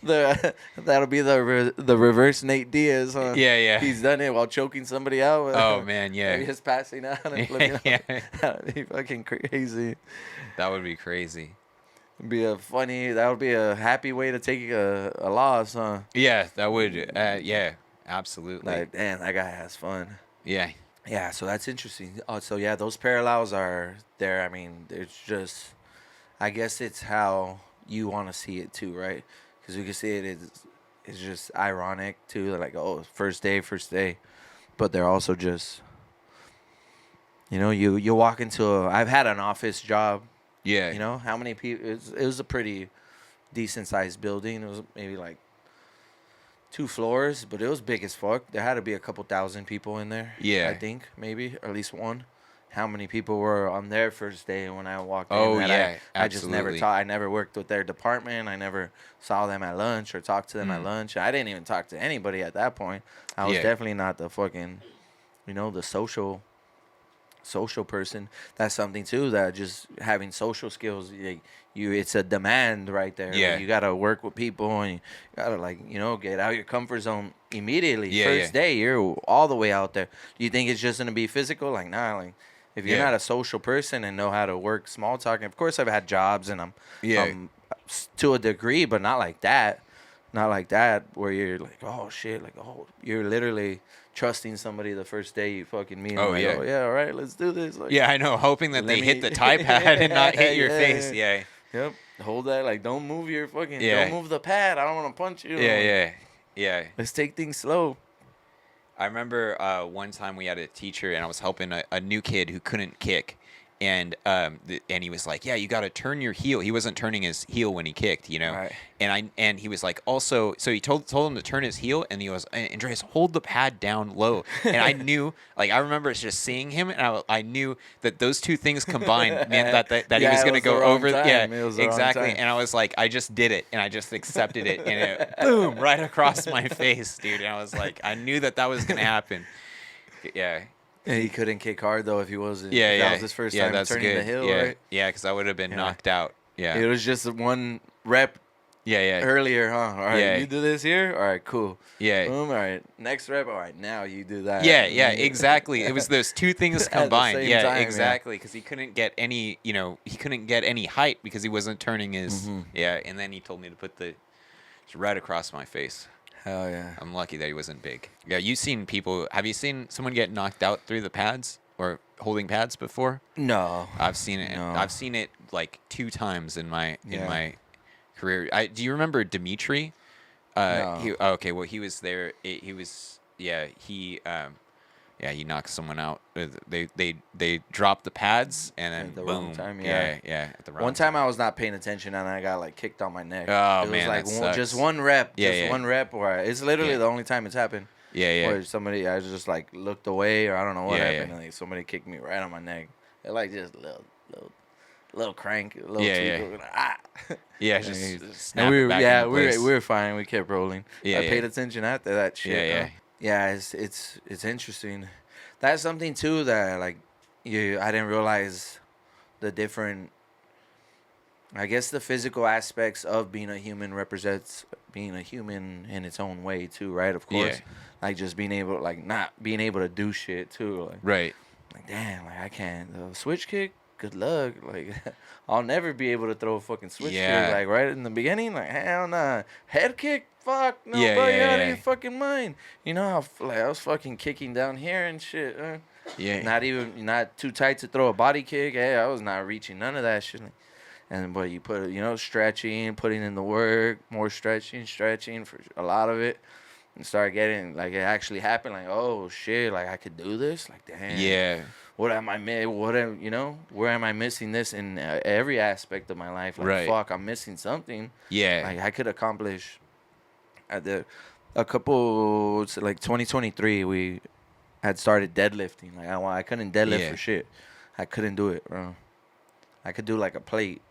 That'll be the reverse Nate Diaz, huh? Yeah. He's done it while choking somebody out. Oh man, yeah. Just passing out and flipping Yeah. out. That'd be fucking crazy. That would be crazy. That would be a happy way to take a loss, huh? Yeah, that would. Yeah, absolutely. Like, damn, that guy has fun. Yeah. Yeah, so that's interesting. So yeah, those parallels are there. I mean, it's just, I guess it's how you want to see it too, right? Because we can see it's just ironic too. They're like, oh, first day, but they're also just, you walk into I've had an office job. Yeah. How many people? It was a pretty decent sized building. It was maybe like 2 floors, but it was big as fuck. There had to be a couple thousand people in there. Yeah. I think maybe, or at least one. How many people were on their first day when I walked in? Oh, that yeah, I just never absolutely. I never worked with their department. I never saw them at lunch or talked to them at lunch. I didn't even talk to anybody at that point. I was Yeah. definitely not the fucking, the social person. That's something too, that just having social skills, it's a demand right there. Yeah. Like, you gotta work with people, and you gotta get out of your comfort zone immediately. Yeah, First yeah. day, you're all the way out there. Do you think it's just gonna be physical? Like, nah, like If you're Yeah. not a social person and know how to work small talk, and of course I've had jobs and Yeah. to a degree, but not like that. Not like that where you're like, oh shit, like oh, you're literally trusting somebody the first day you fucking meet. And Oh like, yeah. oh yeah, all right, let's do this. Like, Yeah, I know. Hoping that let they hit me, the tie pad and not hit your face. yeah, Yeah. yep. Hold that, like don't move your fucking, don't Yeah. move the pad. I don't want to punch you. Yeah. Like, Yeah. Yeah. let's take things slow. I remember one time we had a teacher, and I was helping a new kid who couldn't kick, and and he was like, "Yeah, you got to turn your heel." He wasn't turning his heel when he kicked, you know. Right. And he was like, also, so he told him to turn his heel, and he goes, "Andreas, hold the pad down low." And I knew, like, I remember just seeing him, and I knew that those two things combined meant that he Yeah, was it going to was the go wrong over. time. Yeah, It was the wrong exactly. time. And I was like, I just did it, and I just accepted it, and it boom right across my face, dude. And I was like, I knew that was going to happen. Yeah. And he couldn't kick hard though if he wasn't. Yeah, if yeah. that was his first time that's turning good. the hill, yeah. right? Yeah, because I would have been Yeah. knocked out. Yeah. It was just one rep Yeah, yeah. earlier, huh? All right, Yeah. you do this here. All right, cool. Yeah. Boom. All right, next rep. All right, now you do that. Yeah, yeah, exactly. It was those two things At the combined. same Yeah, time, yeah. exactly. Because he couldn't get any, he couldn't get any height because he wasn't turning his. Mm-hmm. Yeah, and then he told me to put it's right across my face. Hell yeah. I'm lucky that he wasn't big. Yeah, you've seen people. Have you seen someone get knocked out through the pads or holding pads before? No. I've seen it. No. I've seen it like 2 times in my Yeah. career. Do you remember Dimitri? No. Okay. Well, he was there. He was. Yeah. He knocked someone out. They dropped the pads and then At the boom. wrong time, yeah. yeah. At the wrong One time I was not paying attention and I got like kicked on my neck. Oh, it was man, like that sucks. just one rep. Yeah, just yeah. one rep. Or it's literally Yeah. the only time it's happened. Yeah, yeah. Where somebody, I just like looked away or I don't know what Yeah, happened. yeah. And, like somebody kicked me right on my neck. It like just little crank, a little Yeah, tweak. yeah. Like, ah. Yeah, And just snap and we it were, back yeah, into we place. were fine. We kept rolling. Yeah, I yeah. paid attention after that shit. Yeah, though. Yeah, it's interesting. That's something too that like I didn't realize the different. I guess the physical aspects of being a human represents being a human in its own way too, right? Of course, Yeah. like just being able, like not being able to do shit too, Right. like damn, like I can't switch kick. Good luck, like I'll never be able to throw a fucking switch Yeah. kick, like right in the beginning, like hell nah. Head kick, fuck no, Yeah, bro, yeah, you're out yeah. of your fucking mind. You know how like I was fucking kicking down here and shit. Yeah. Not too tight to throw a body kick. Hey, I was not reaching none of that shit. And but you put stretching, putting in the work, more stretching for a lot of it, and start getting like it actually happened. Like oh shit, like I could do this. Like damn. Yeah. Where am I missing this in every aspect of my life? Like Right. fuck, I'm missing something. Yeah. Like I could accomplish. A couple like 2023 we had started deadlifting. Like I couldn't deadlift Yeah. for shit. I couldn't do it, bro. I could do like a plate,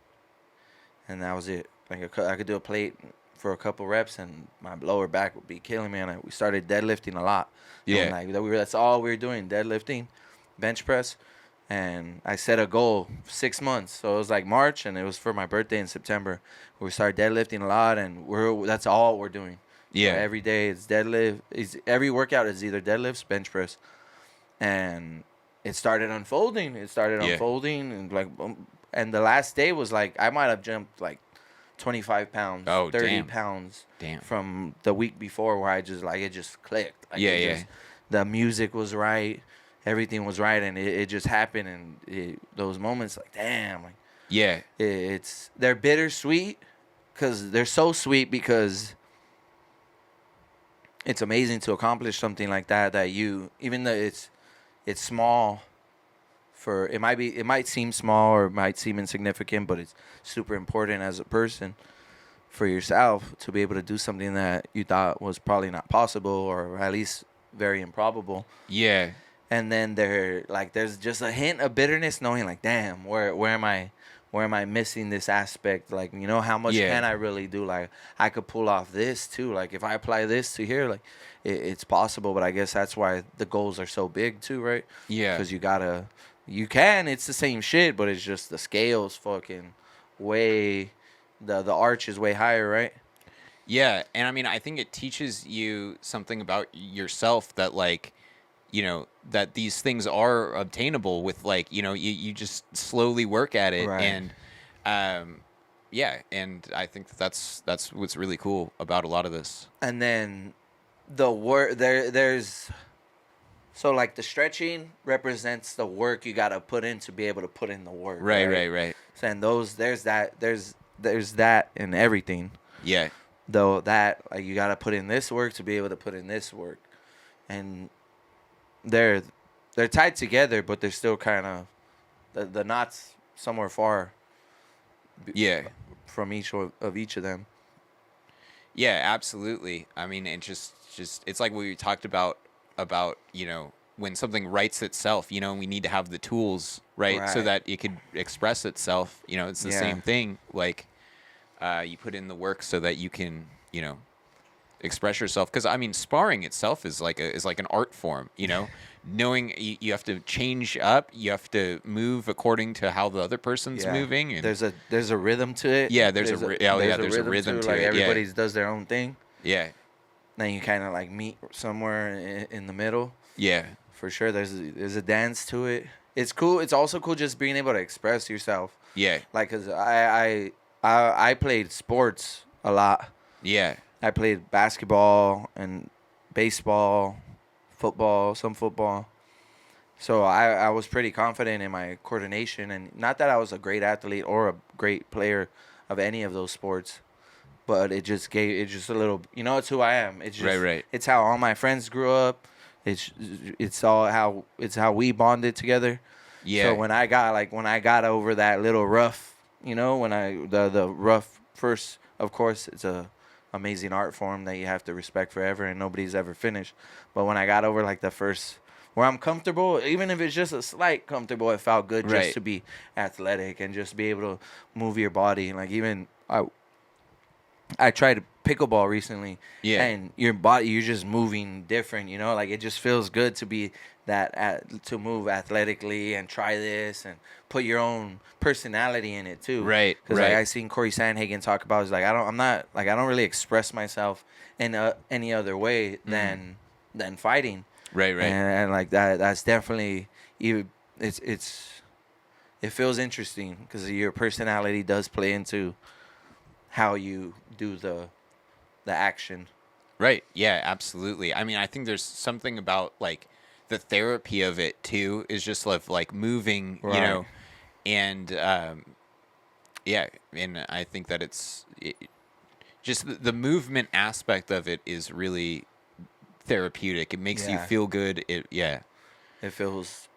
and that was it. Like I could do a plate for a couple reps, and my lower back would be killing me. And we started deadlifting a lot. Yeah. And that's all we were doing, deadlifting, bench press. And I set a goal 6 months. So it was like March, and it was for my birthday in September. We started deadlifting a lot, and that's all we're doing. Yeah. So every day it's deadlift. Every workout is either deadlifts, bench press, and it started unfolding. Yeah. And like, and the last day was like I might have jumped like 25 pounds, Oh, 30 damn. pounds Damn. from the week before, where I just like it just clicked. Like, Yeah, it yeah. just- the music was right, everything was right, and it just happened. And those moments, like damn, like Yeah. they're bittersweet, because they're so sweet because it's amazing to accomplish something like that even though it's small, it might seem small or it might seem insignificant, but it's super important as a person for yourself to be able to do something that you thought was probably not possible, or at least very improbable. Yeah. And then there's just a hint of bitterness, knowing like damn, where am I missing this aspect? Like, how much Yeah. can I really do? Like, I could pull off this too. Like, if I apply this to here, like, it's possible. But I guess that's why the goals are so big too, right? Yeah. Because it's the same shit, but it's just the scale's fucking way, the arch is way higher, right? Yeah, and I mean, I think it teaches you something about yourself that, like, that these things are obtainable with like, you just slowly work at it. Right. And yeah, and I think that's what's really cool about a lot of this. And then the work there's so like the stretching represents the work you got to put in to be able to put in the work, Right, right? right, right. So, and there's that in everything. Yeah. Though that like you got to put in this work to be able to put in this work. And they're they're tied together, but they're still kind of the knots somewhere far Yeah. from each of them. Yeah, absolutely. I mean, it just it's like what we talked about, when something writes itself, we need to have the tools, right? So Right. that it could express itself. It's the Yeah. same thing. Like, you put in the work so that you can, express yourself. Because I mean, sparring itself is like an art form. Knowing you have to change up, you have to move according to how the other person's Yeah. moving, and There's a rhythm to it. yeah, there's a rhythm to Like it. Yeah, everybody does their own thing. yeah, Then you kind of like meet somewhere in the middle. yeah, For sure, there's a dance to it. It's cool. It's also cool just being able to express yourself. yeah, Like, cause I played sports a lot. yeah, I played basketball and baseball, some football. So I was pretty confident in my coordination, and not that I was a great athlete or a great player of any of those sports, but it just a little, it's who I am. It's just right, right. it's how all my friends grew up. It's how we bonded together. Yeah, So when I got over that little rough, when the rough first, of course, it's a amazing art form that you have to respect forever and nobody's ever finished. But when I got over like the first where I'm comfortable, even if it's just a slight comfortable, it felt good Right. just to be athletic and just be able to move your body. Like even I tried pickleball recently, Yeah. and your body, you're just moving different, like it just feels good to be to move athletically and try this and put your own personality in it too. Right, Because right. like I seen Corey Sandhagen talk about, is like I don't really express myself in any other way than fighting. Right, right. And like that's definitely it feels interesting because your personality does play into how you do the action. Right. Yeah, absolutely. I mean, I think there's something about like the therapy of it too is just like moving, Right. and yeah, and I think that just the movement aspect of it is really therapeutic. It makes you Yeah. feel good. Yeah. It feels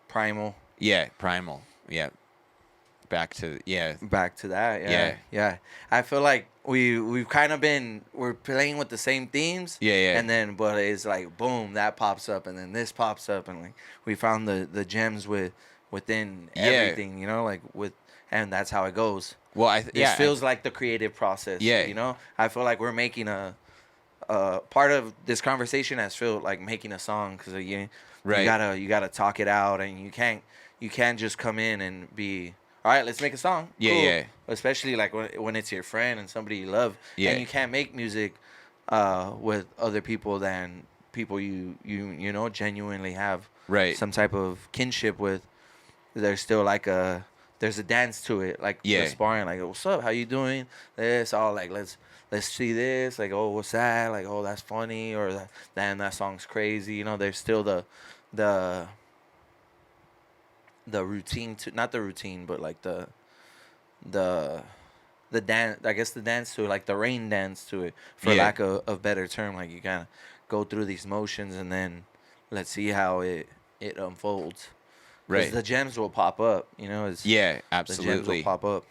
primal. Yeah, primal. Yeah. Back to Back to that, yeah, Yeah. yeah. I feel like we've kind of we're playing with the same themes, Yeah, yeah. and then but it's like boom, that pops up, and then this pops up, and like we found the gems within Yeah. everything, and that's how it goes. Well, This feels like the creative process. Yeah. I feel like we're making a part of this conversation has felt like making a song because Right. you gotta talk it out, and you can't just come in and be all right. Let's make a song. Yeah, Cool. yeah. Especially like when it's your friend and somebody you love, Yeah. and you can't make music with other people than people you genuinely have Right. some type of kinship with. There's still like there's a dance to it, like Yeah. the sparring, like what's up, how you doing, this all like let's see this, like oh what's that, like oh that's funny, or damn that song's crazy, there's still the routine to, not the routine, but like the dance, I guess the dance to it, like the rain dance to it, for Yeah. lack of better term, like you kind of go through these motions and then let's see how it unfolds. 'Cause Right. the gems will pop up, it's, Yeah, the gems absolutely. will pop up.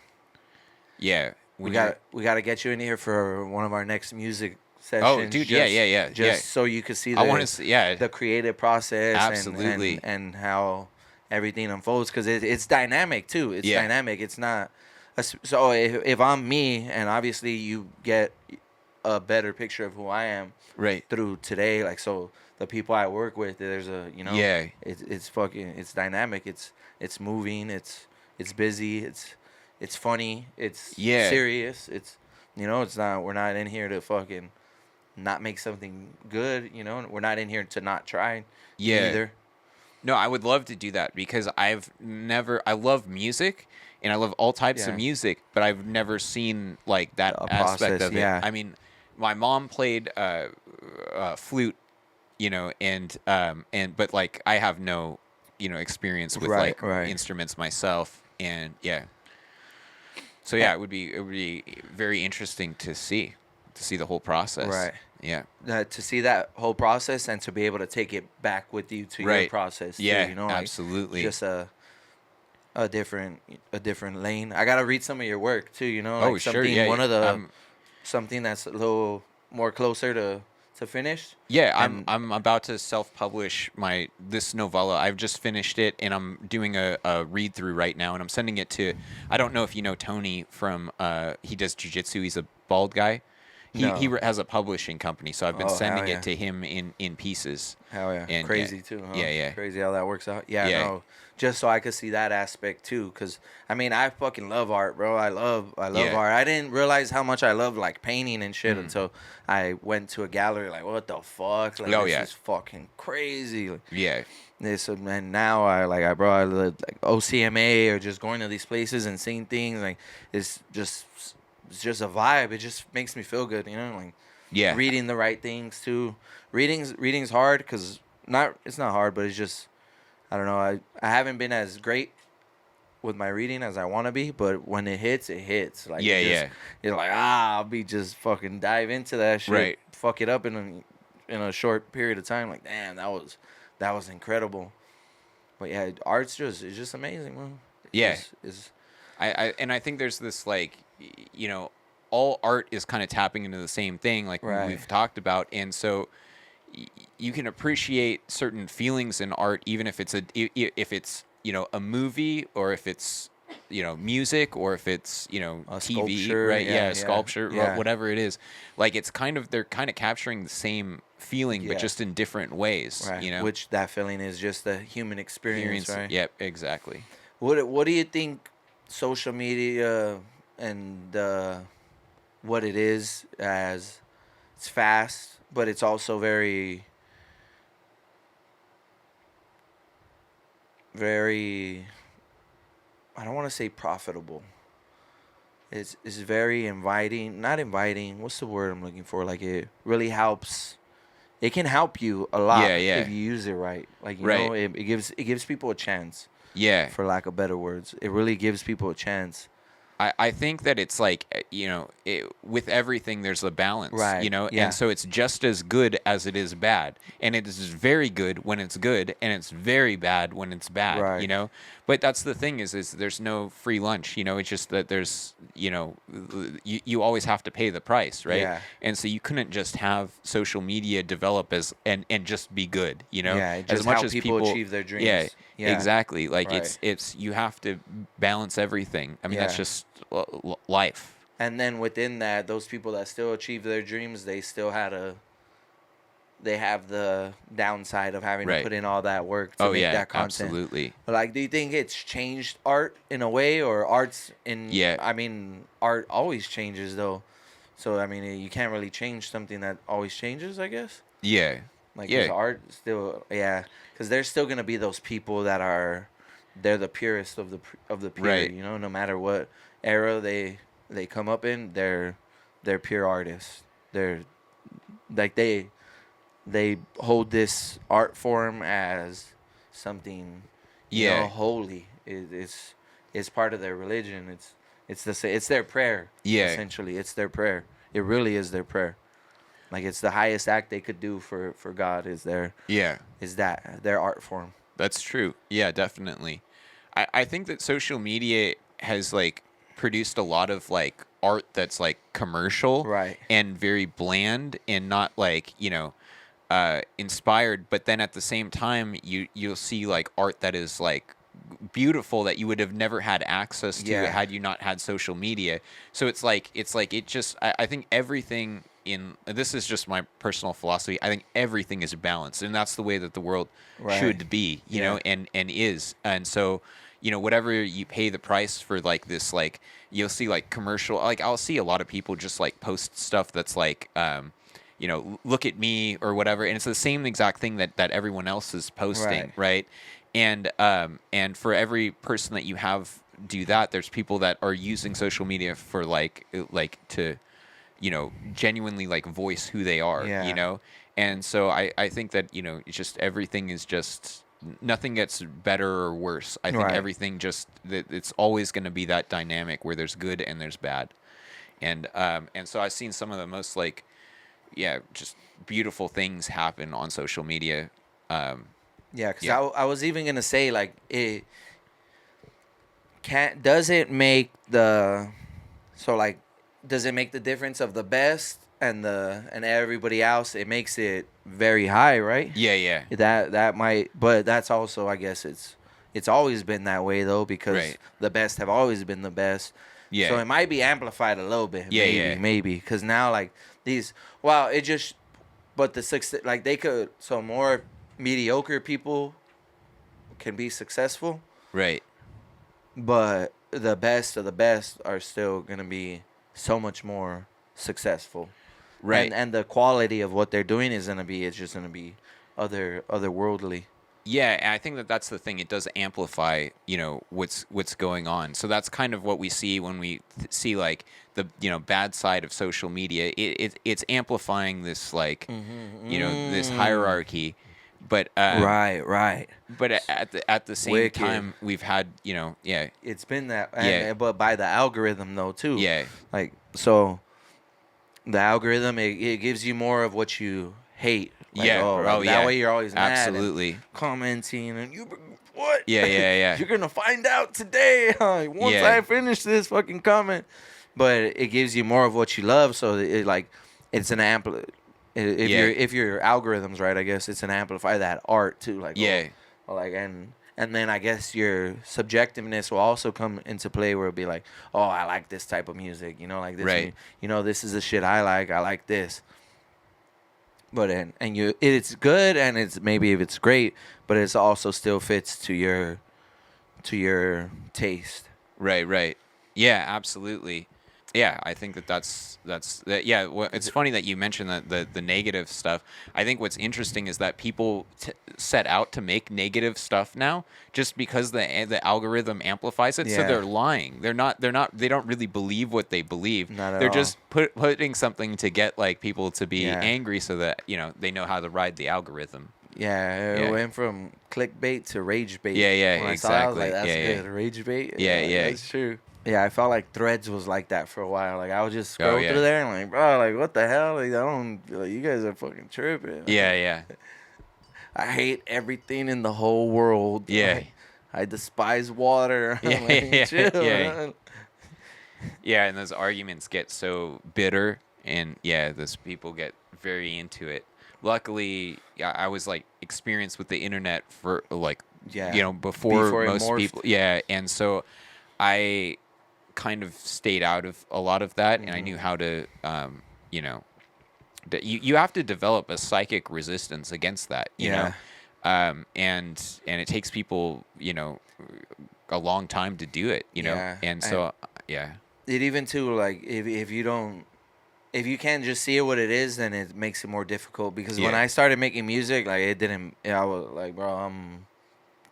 Yeah. We got to get you in here for one of our next music sessions. Oh, dude, yeah. Just so you can see I want to see, yeah. the creative process, Absolutely. and how everything unfolds, because it's dynamic too. It's Yeah. dynamic. It's not so if I'm me, and obviously you get a better picture of who I am Right. through today, like so the people I work with, there's a Yeah. it's dynamic, it's moving, it's busy, it's funny, it's Yeah. serious, it's it's not, we're not in here to fucking not make something good. You know, we're not in here to not try Yeah. neither. No, I would love to do that because I love music and I love all types of Yeah, music, but I've never seen like that a aspect process. of it. Yeah, I mean, my mom played flute, but like I have no, experience with right, like right, instruments myself, and yeah. So Eh, yeah, it would be very interesting to see the whole process. right. Yeah. To see that whole process and to be able to take it back with you to your Right. process too. Yeah, You know, like absolutely. just a different a different lane. I gotta read some of your work too. You know, Oh, like sure. something Yeah. one of the I'm something that's a little more closer to finish. Yeah, I'm And I'm about to self-publish my this novella. I've just finished it, and I'm doing a read through right now, and I'm sending it to. I don't know if you know Tony from. He does jujitsu. He's a bald guy. He no, has a publishing company, so I've been oh hell sending it yeah, to him in pieces. hell yeah, And yeah, crazy too, huh? yeah, yeah, Crazy how that works out. Yeah, yeah, no, just so I could see that aspect too, cause I mean I fucking love art, bro. I love yeah. art. I didn't realize how much I love like painting and shit Mm. until I went to a gallery. Like what the fuck? Like Oh this yeah, is fucking crazy. Like, yeah, this and now I love, like OCMA or just going to these places and seeing things like it's just a vibe. It just makes me feel good, you know, like yeah. reading the right things too. Reading's hard because not it's not hard, but it's just I don't know. I haven't been as great with my reading as I want to be, but when it hits, it hits. Like Yeah, it just yeah. you're like I'll be just fucking dive into that shit, Right. fuck it up in a short period of time. Like damn, that was incredible. But yeah, art's just it's just amazing, man. It's Yeah. just it's I think there's this like all art is kind of tapping into the same thing like right. we've talked about, and so you can appreciate certain feelings in art even if if it's a movie, or if it's music, or if it's A TV, sculpture, right? yeah, Yeah, yeah, sculpture, yeah, whatever it is. Like they're kind of capturing the same feeling but yeah. just in different ways, Right. Which that feeling is just the human experience, experience. right? Yep, exactly. What do you think social media and what it is as it's fast, but it's also very very I don't want to say profitable. It's very inviting, not inviting. What's the word I'm looking for? Like it really helps. It can help you a Yeah, lot if yeah. you use it right. Like you Right. know, it gives people a chance, Yeah. for lack of better words. It really gives people a chance. I think that it's like, with everything, there's a balance, Right. and Yeah. so it's just as good as it is bad. And it is very good when it's good, and it's very bad when it's bad, Right. But that's the thing is there's no free lunch, It's just that there's, you always have to pay the price, right? Yeah. And so you couldn't just have social media develop and just be good, Yeah. As Just much how as people people, achieve their yeah, dreams. Yeah. exactly. Like Right. it's you have to balance everything. I mean, that's Yeah. just life. And then within that, those people that still achieve their dreams, they have the downside of having to Right. put in all that work to Oh make yeah, that content. absolutely. Like, do you think it's changed art in a way, or art's in? Yeah. I mean, art always changes though. So I mean, you can't really change something that always changes, I guess. Yeah. Like, is Yeah. art still? Yeah, because there's still gonna be those people that they're the purest of the pure. Right. You know, no matter what era they come up in, they're pure artists. They're like they hold this art form as something, Yeah. holy. It's part of their religion. It's their prayer. Yeah. Essentially, it's their prayer. It really is their prayer. Like it's the highest act they could do for God Yeah. is that their art form. That's true. Yeah, definitely. I think that social media has like produced a lot of like art that's like commercial Right. and very bland and not like, inspired, but then at the same time you'll see like art that is like beautiful that you would have never had access to Yeah. had you not had social media. So it just I think everything in this is just my personal philosophy. I think everything is balanced, and that's the way that the world Right. should be, Yeah. and is. And so, whatever you pay the price for like this, like you'll see like commercial, like I'll see a lot of people just like post stuff that's like look at me or whatever, and it's the same exact thing that everyone else is posting, right? And for every person that you have do that, there's people that are using social media for like to genuinely like voice who they are, Yeah. and so I think that it's just everything is just nothing gets better or worse. I think Right. everything just it's always going to be that dynamic where there's good and there's bad, and so I've seen some of the most like just beautiful things happen on social media. um Yeah, because yeah I was even gonna say like it can't does it make the so like does it make the difference of the best and everybody else? It makes it very high, right? yeah That might, but that's also I guess it's always been that way though because right the best have always been the best. So yeah it might be amplified a little bit, yeah yeah maybe because now like these well it just but the success like they could so more mediocre people can be successful, right but the best of the best are still gonna be so much more successful, right and the quality of what they're doing is gonna be it's just gonna be otherworldly. Yeah, and I think that that's the thing. It does amplify, what's going on. So that's kind of what we see when we see like the bad side of social media. It's amplifying this like this Mm-hmm. hierarchy, but Right. at the same Wicked. time we've had It's been that, yeah but by the algorithm though too, yeah like so the algorithm it gives you more of what you hate, like yeah oh oh like that yeah way you're always mad and absolutely commenting and you what yeah you're gonna find out today once yeah I finish this fucking comment, but it gives you more of what you love, so it like it's an yeah if your algorithms right, I guess it's an amplify that art too, like yeah like and then I guess your subjectiveness will also come into play where it'll be like, oh, I like this type of music, like this, right this is the shit I like. I like this, but and you, it's good, and it's maybe if it's great, but it's also still fits to your taste. right yeah absolutely. Yeah, I think that's that. Yeah, well, it's 'Cause funny that you mentioned that the negative stuff. I think what's interesting is that people set out to make negative stuff now just because the algorithm amplifies it. So yeah, they're lying. They're not. They don't really believe what they believe. not at They're all. just putting something to get like people to be Yeah, angry so that they know how to ride the algorithm. yeah. It Yeah. went from clickbait to rage bait. Yeah. When I saw it, I was like, Exactly. that's Yeah. good. Rage bait. Yeah. Yeah, Yeah. that's true. Yeah, I felt like Threads was like that for a while. Like I would just Oh scroll through yeah. there and like, bro, like what the hell? Like I don't, like you guys are fucking tripping. Yeah. Like, Yeah. I hate everything in the whole world. Yeah. Like I despise water. Yeah. Like chill. Yeah. Man. Yeah, and those arguments get so bitter, and yeah, those people get very into it. Luckily, yeah, I was like experienced with the internet for like, Yeah. before Before it most morphed. people. Yeah, and so I kind of stayed out of a lot of that, and I knew how to, you know, you have to develop a psychic resistance against that, Yeah. and it takes people, a long time to do it, Yeah. and And so yeah. it even too like if you don't if you can't just see it what it is, then it makes it more difficult. Because when Yeah. I started making music, like it didn't. Yeah, I was like, bro, I'm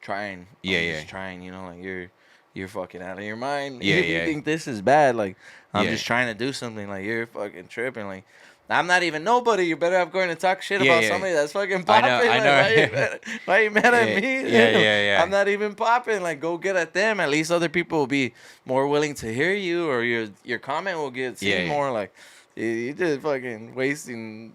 trying. Yeah, I'm yeah. just trying. Like you're fucking out of your mind. Yeah, If you yeah. think this is bad, like I'm Yeah. just trying to do something. Like you're fucking tripping. Like I'm not even nobody. You better have going to talk shit Yeah, about yeah. somebody that's fucking I popping. know, I Like know. why you mad at Yeah, me? yeah. I'm not even popping. Like go get at them. At least other people will be more willing to hear you, or your comment will get Yeah, seen yeah. more. Like you just fucking wasting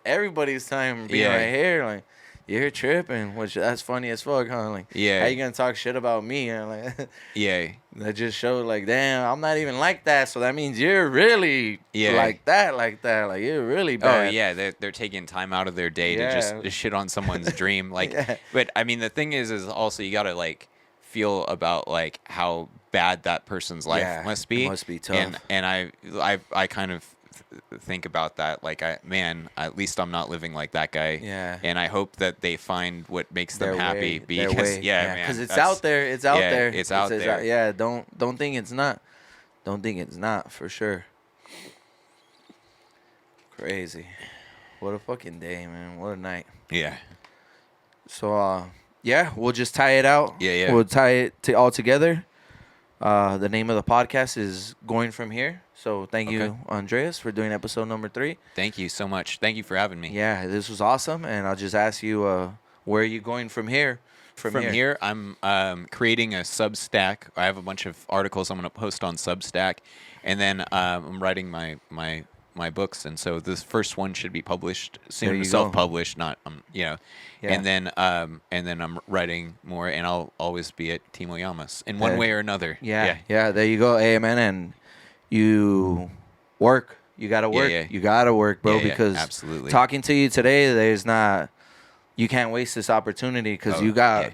everybody's time being Yeah. right here. Like you're tripping, which that's funny as fuck, huh? Like Yeah. how you gonna talk shit about me? And like Yeah. that just showed like damn, I'm not even like that. So that means you're really Yeah. like that. Like you're really Oh bad. yeah, they're taking time out of their day to just Yeah. shit on someone's dream. Like, Yeah. but I mean, the thing is also you gotta like feel about like how bad that person's life Yeah, must it be. must be tough. And I kind of think about that. Like, at least I'm not living like that guy. Yeah. And I hope that they find what makes them happy. Their Because way. yeah, man, because it's that's- out there. It's out yeah, there. it's out there. Yeah, don't think it's not. Don't think it's not for sure. Crazy. What a fucking day, man. What a night. Yeah. So, yeah, we'll just tie it out. Yeah. We'll tie it all together. The name of the podcast is Going From Here. So thank you, Andreas, for doing episode number 3. Thank you so much. Thank you for having me. Yeah, this was awesome. And I'll just ask you, where are you going from here? From here, I'm creating a Substack. I have a bunch of articles I'm going to post on Substack, and then I'm writing my books. And so this first one should be published There you soon, go. self-published, not Yeah. And then I'm writing more, and I'll always be at Team Oyamas in one way or another. Yeah. There you go. Hey, man, and you work. You gotta work. Yeah. You gotta work, bro. Yeah, because absolutely. talking to you today, there's not. You can't waste this opportunity because you got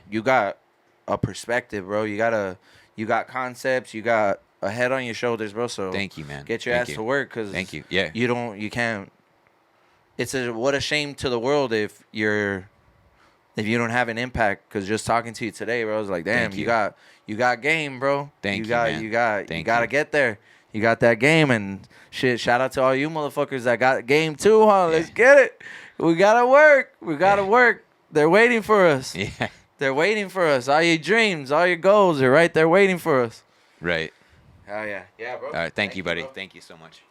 a perspective, bro. You got concepts. You got a head on your shoulders, bro. So Thank you, man. Get your ass to work, because Thank you. Yeah. You can't. What a shame to the world if you don't have an impact. Because just talking to you today, bro, I was like, damn, Thank you. you got game, bro. Thank you, man. You gotta get there. You got that game, and shit. Shout out to all you motherfuckers that got game too, huh? Let's get it. We gotta work. We gotta work. They're waiting for us. Yeah. They're waiting for us. All your dreams, all your goals are right there waiting for us. Right. Hell yeah. Yeah, bro. All right. Thank you, buddy. Bro. Thank you so much.